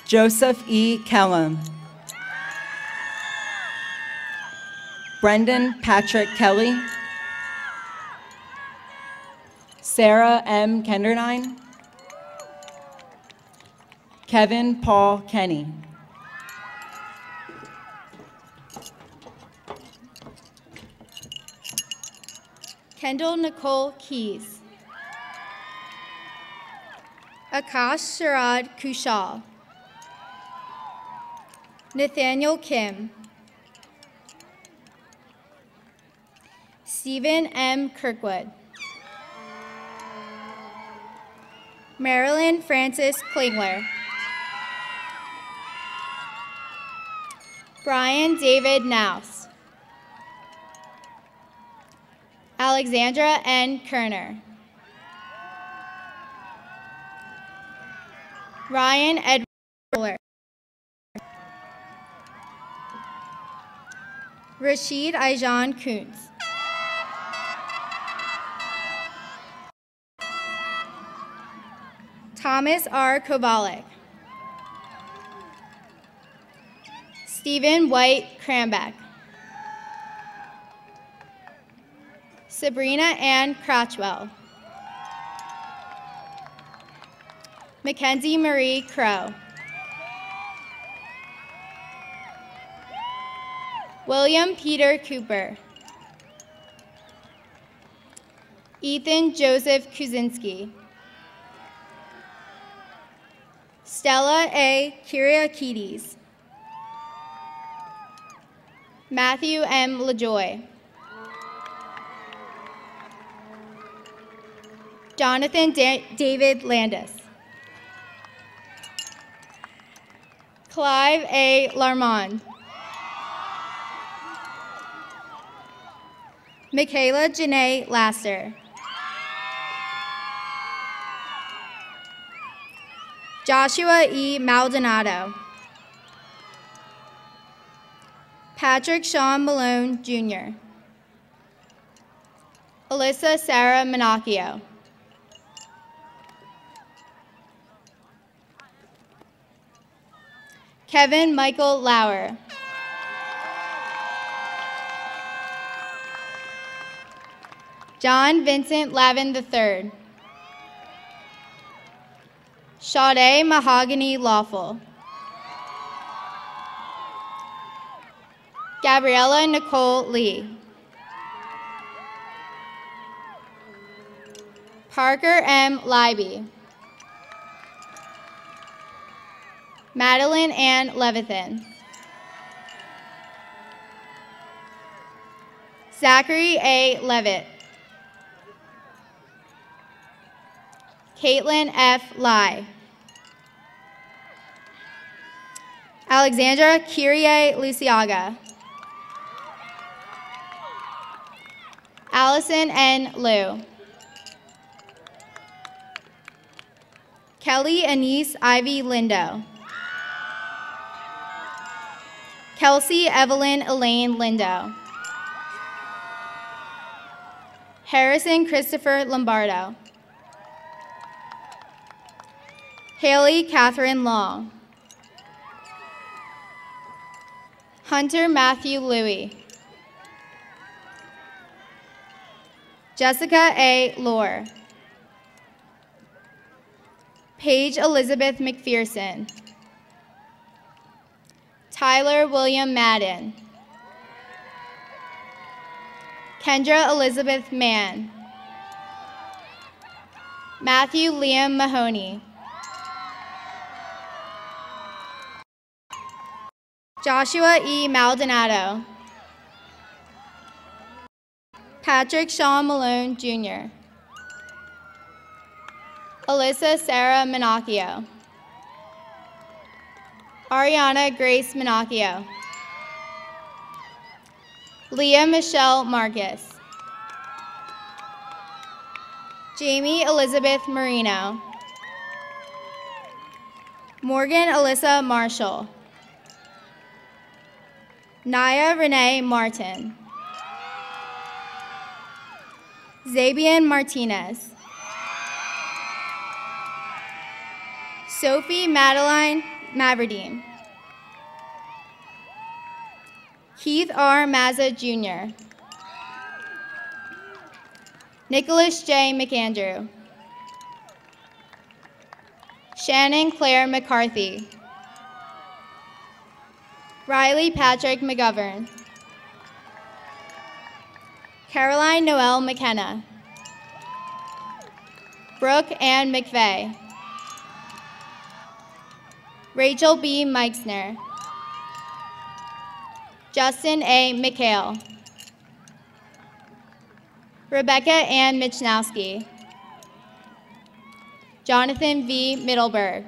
Joseph E. Kellum. Brendan Patrick Kelly. Sarah M. Kendernine. Kevin Paul Kenny. Kendall Nicole Keys. Akash Sharad Kushal. Nathaniel Kim. Stephen M. Kirkwood. Marilyn Francis Klingler. Brian David Naus. Alexandra N. Kerner. Ryan Edward Fuller. Rashid Aijan Kuntz. Thomas R. Kovalik. Stephen White Cranbeck. Sabrina Ann Cratchwell. Mackenzie Marie Crow. William Peter Cooper. Ethan Joseph Kuzinski. Stella A. Kyriakides. Matthew M. LaJoy. Jonathan David Landis. Clive A. Larmond. Michaela Janae Lasser. Joshua E. Maldonado. Patrick Sean Malone, Jr. Alyssa Sarah Menacchio. Kevin Michael Lauer. John Vincent Lavin III. Sade Mahogany Lawful. Gabriella Nicole Lee. Parker M. Leiby. Madeline Ann Levithan. Zachary A. Levitt. Caitlin F. Lai. Alexandra Kyrie Luciaga. Allison N. Liu. Kelly Anise Ivy Lindo. Kelsey Evelyn Elaine Lindo. Harrison Christopher Lombardo. Haley Catherine Long. Hunter Matthew Louie. Jessica A. Lohr. Paige Elizabeth McPherson. Tyler William Madden. Kendra Elizabeth Mann. Matthew Liam Mahoney. Joshua E. Maldonado. Patrick Sean Malone, Jr. Alyssa Sarah Menacchio. Ariana Grace Menacchio. Leah Michelle Marcus. Jamie Elizabeth Marino. Morgan Alyssa Marshall. Naya Renee Martin. Zabian Martinez. Sophie Madeline Maverdeen. Keith R. Mazza Jr. Nicholas J. McAndrew. Shannon Claire McCarthy. Riley Patrick McGovern. Caroline Noel McKenna. Brooke Ann McVeigh. Rachel B. Meixner. Justin A. McHale. Rebecca Ann Michnowski. Jonathan V. Middleberg.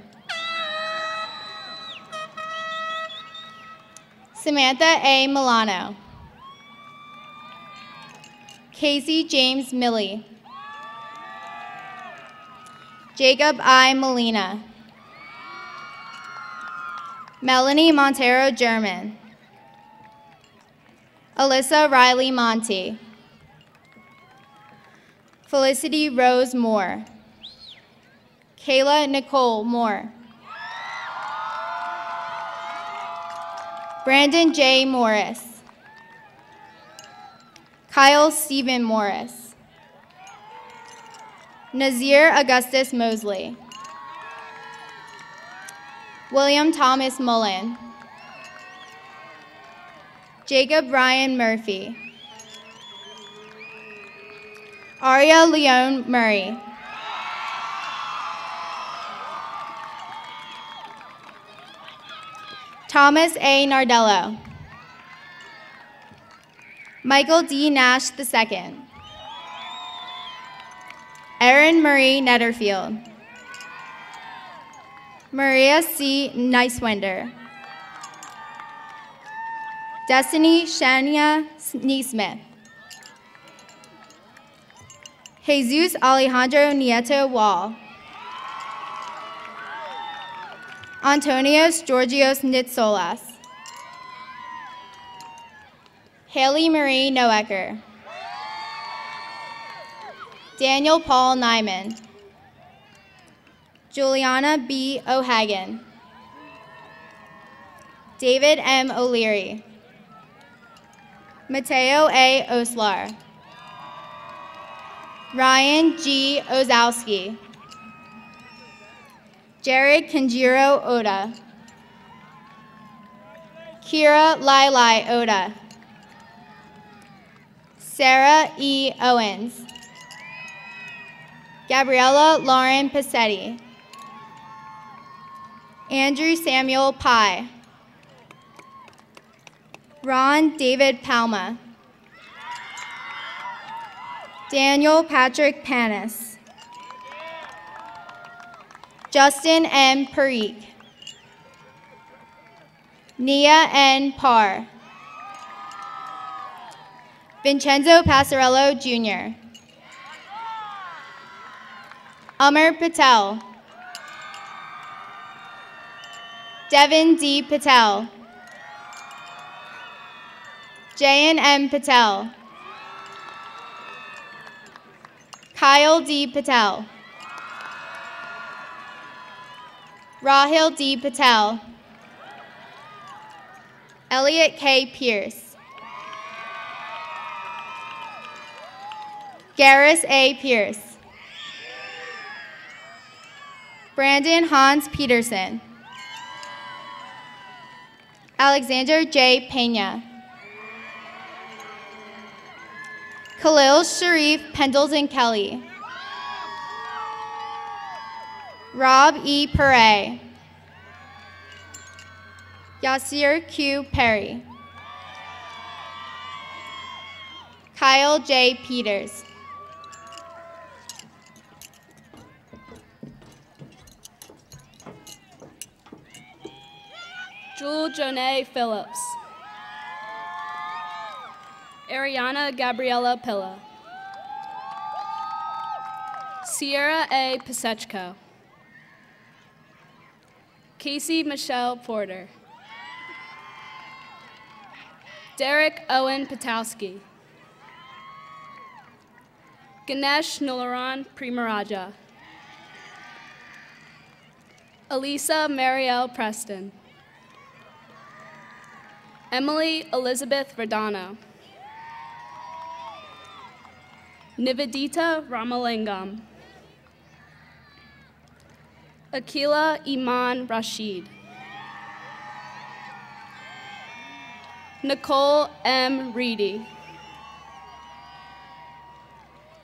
Samantha A. Milano. Casey James Milley. Jacob I. Molina. Melanie Montero German. Alyssa Riley Monty. Felicity Rose Moore. Kayla Nicole Moore. Brandon J. Morris. Kyle Stephen Morris. Nazir Augustus Mosley. William Thomas Mullen. Jacob Ryan Murphy. Aria Leone Murray. Thomas A. Nardello. Michael D. Nash II. Erin Marie Netterfield. Maria C. Neiswender. Destiny Shania Neesmith. Jesus Alejandro Nieto Wall. Antonios Georgios Nitsolas. Haley Marie Noecker. Daniel Paul Nyman. Juliana B. O'Hagan. David M. O'Leary. Mateo A. Oslar. Ryan G. Ozowski. Jared Kanjiro Oda. Kira Lai Oda. Sarah E. Owens. Gabriella Lauren Passetti. Andrew Samuel Pye. Ron David Palma. Daniel Patrick Panis. Justin M. Parikh. Nia N. Parr. Vincenzo Passarello Jr. Amar Patel. Devin D. Patel. Jayan M. Patel. Kyle D. Patel. Rahil D. Patel. Elliot K. Pierce. Garris A. Pierce. Brandon Hans Peterson. Alexander J. Pena. Khalil Sharif Pendleton Kelly. Rob E. Perret. Yasir Q. Perry. Kyle J. Peters. Jewel Jonay Phillips. Ariana Gabriella Pilla. Sierra A. Pasechko. Casey Michelle Porter. Derek Owen Patowski. Ganesh Nularan Primaraja. Elisa Marielle Preston. Emily Elizabeth Verdano. Nivedita Ramalingam. Akila Iman Rashid. Nicole M. Reedy.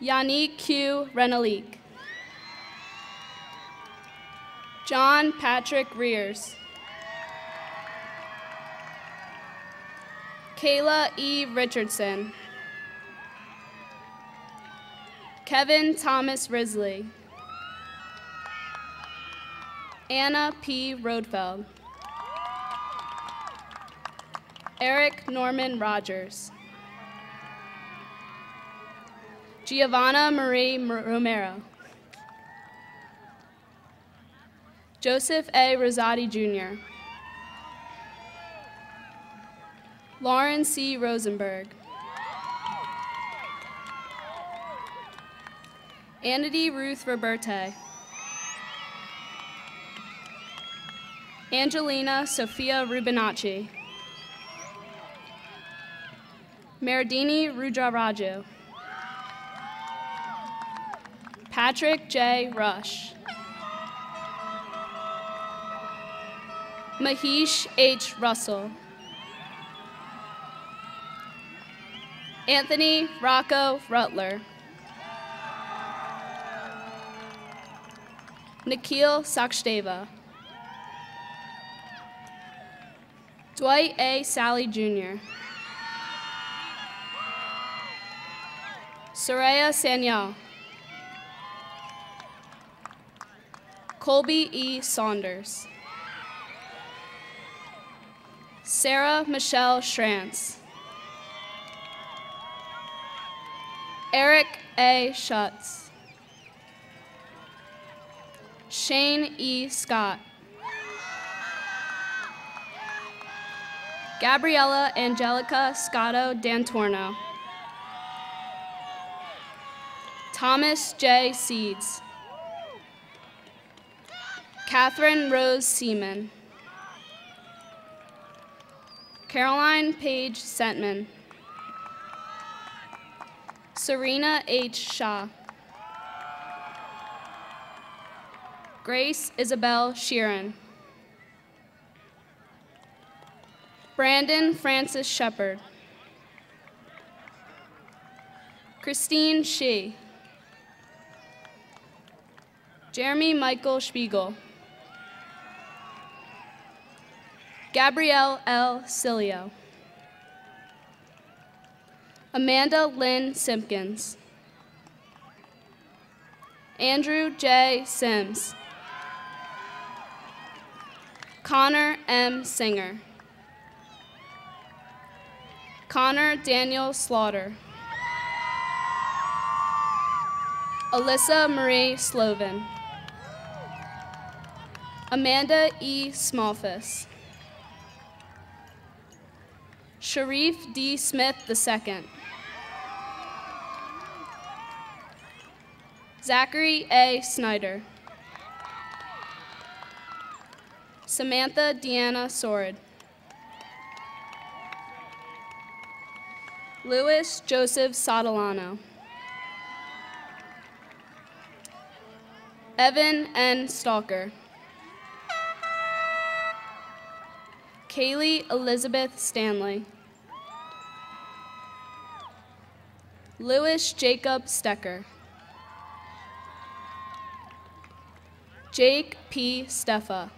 Yannick Q. Renalik. John Patrick Rears. Kayla E. Richardson. Kevin Thomas Risley. Anna P. Rodfeld. Eric Norman Rogers. Giovanna Marie Romero. Joseph A. Rosati Jr. Lauren C. Rosenberg. Annity Ruth Roberte. Angelina Sophia Rubinacci. Meridini Rudraraju. Patrick J. Rush. Mahesh H. Russell. Anthony Rocco Rutler. Nikhil Sakhteva. Dwight A. Sally Jr. Soraya Sanyal. Colby E. Saunders. Sarah Michelle Schrantz. Eric A. Schutz. Shane E. Scott. Gabriella Angelica Scotto Dantorno. Thomas J. Seeds. Catherine Rose Seaman. Caroline Paige Sentman. Serena H. Shaw. Grace Isabel Sheeran. Brandon Francis Shepard. Christine Shee. Jeremy Michael Spiegel. Gabrielle L. Cilio. Amanda Lynn Simpkins. Andrew J. Sims. Connor M. Singer. Connor Daniel Slaughter. Alyssa Marie Slovin. Amanda E. Smallfus. Sharif D. Smith II. Zachary A. Snyder. Samantha Deanna Sword. Louis Joseph Sotolano. Evan N. Stalker. Kaylee Elizabeth Stanley. Louis Jacob Stecker. Jake P. Steffa.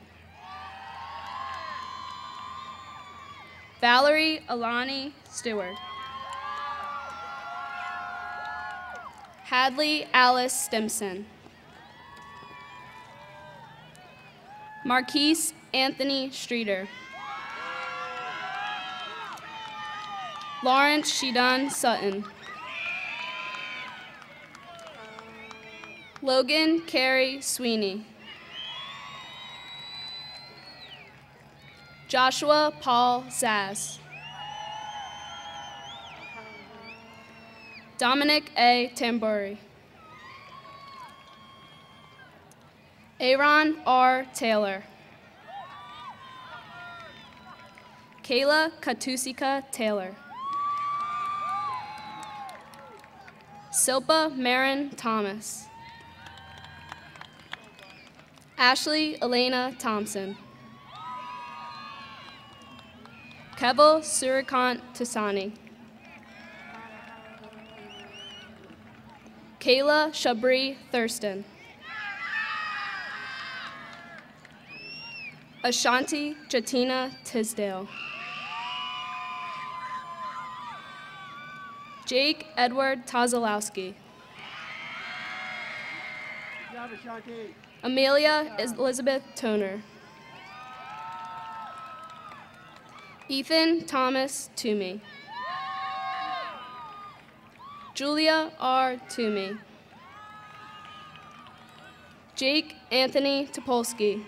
Valerie Alani Stewart. Hadley Alice Stimson. Marquise Anthony Streeter. Lawrence Shedon Sutton. Logan Carey Sweeney. Joshua Paul Zaz. Dominic A. Tamburi. Aaron R. Taylor. Kayla Katusika Taylor. Silpa Marin Thomas. Ashley Elena Thompson. Keval Surikant Tasani. Kayla Shabri Thurston. Ashanti Jatina Tisdale. Jake Edward Tazalowski. Amelia Elizabeth Toner. Ethan Thomas Toomey. Julia R. Toomey. Jake Anthony Topolsky.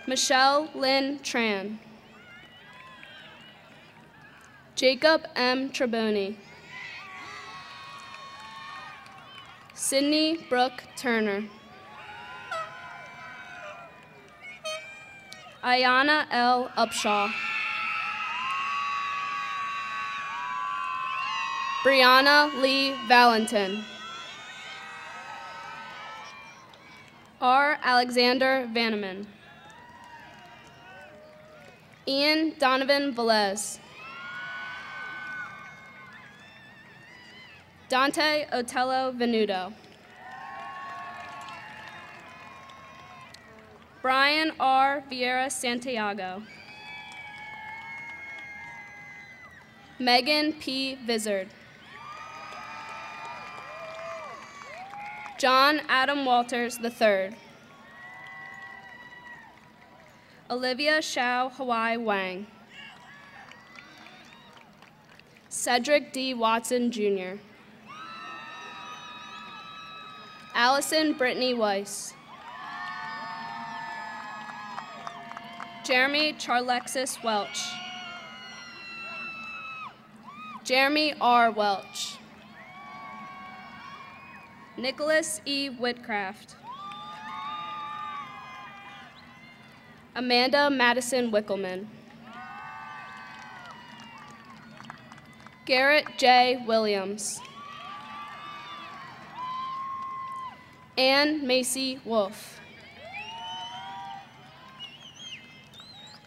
Michelle Lynn Tran. Jacob M. Treboni. Sydney Brooke Turner. Ayana L. Upshaw. Brianna Lee Valentin. R. Alexander Vanneman. Ian Donovan Velez. Dante Otello Venuto. Brian R. Vieira Santiago. Megan P. Vizard. John Adam Walters III. Olivia Shao Hawaii Wang. Cedric D. Watson Jr. Allison Brittany Weiss. Jeremy Charlexis Welch. Jeremy R. Welch. Nicholas E. Whitcraft. Amanda Madison Wickelman. Garrett J. Williams. Ann Macy Wolf.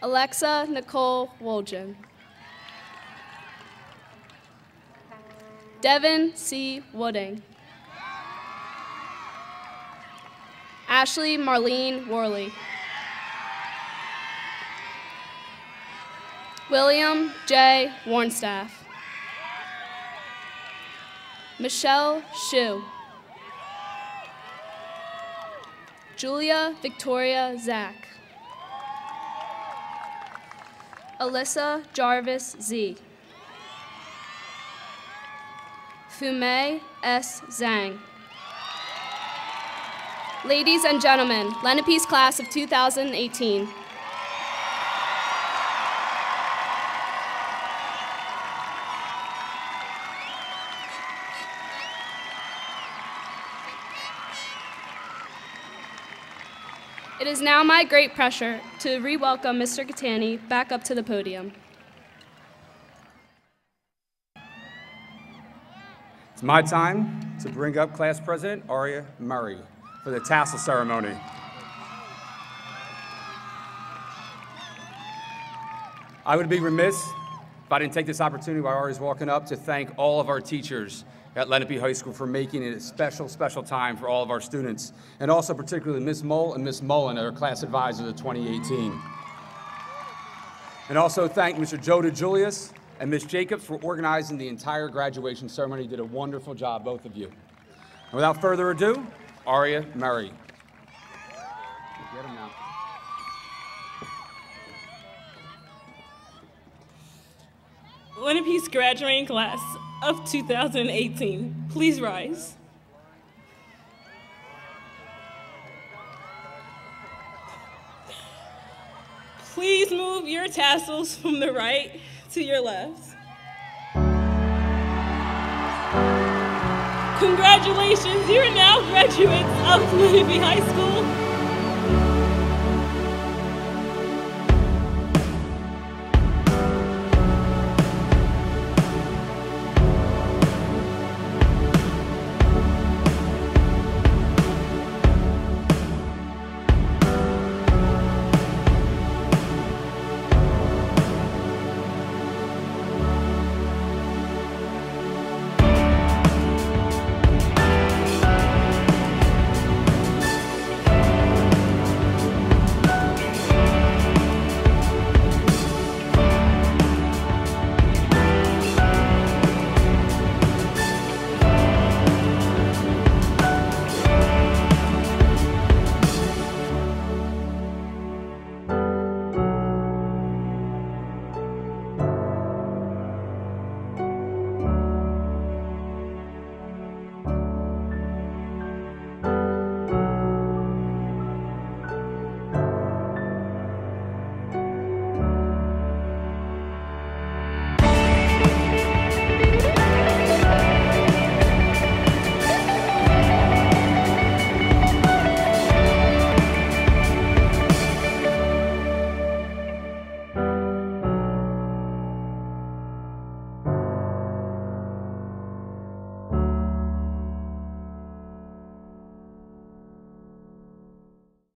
Alexa Nicole Woljan. Devin C. Wooding. Ashley Marlene Worley. William J. Warnstaff. Michelle Shu. Julia Victoria Zach. Alyssa Jarvis Z. Fumei S. Zhang. Ladies and gentlemen, Lenape's class of 2018. It is now my great pleasure to re-welcome Mr. Catani back up to the podium. It's my time to bring up Class President Aria Murray for the Tassel ceremony. I would be remiss if I didn't take this opportunity while Aria's walking up to thank all of our teachers at Lenape High School for making it a special, special time for all of our students, and also particularly Ms. Mole and Ms. Mullen, our class advisors of 2018. And also thank Mr. Joe DeJulius and Ms. Jacobs for organizing the entire graduation ceremony. You did a wonderful job, both of you. And without further ado, Aria Murray. Get him now. Lenape's graduating class of 2018. Please rise. Please move your tassels from the right to your left. Congratulations, you are now graduates of Lenape High School.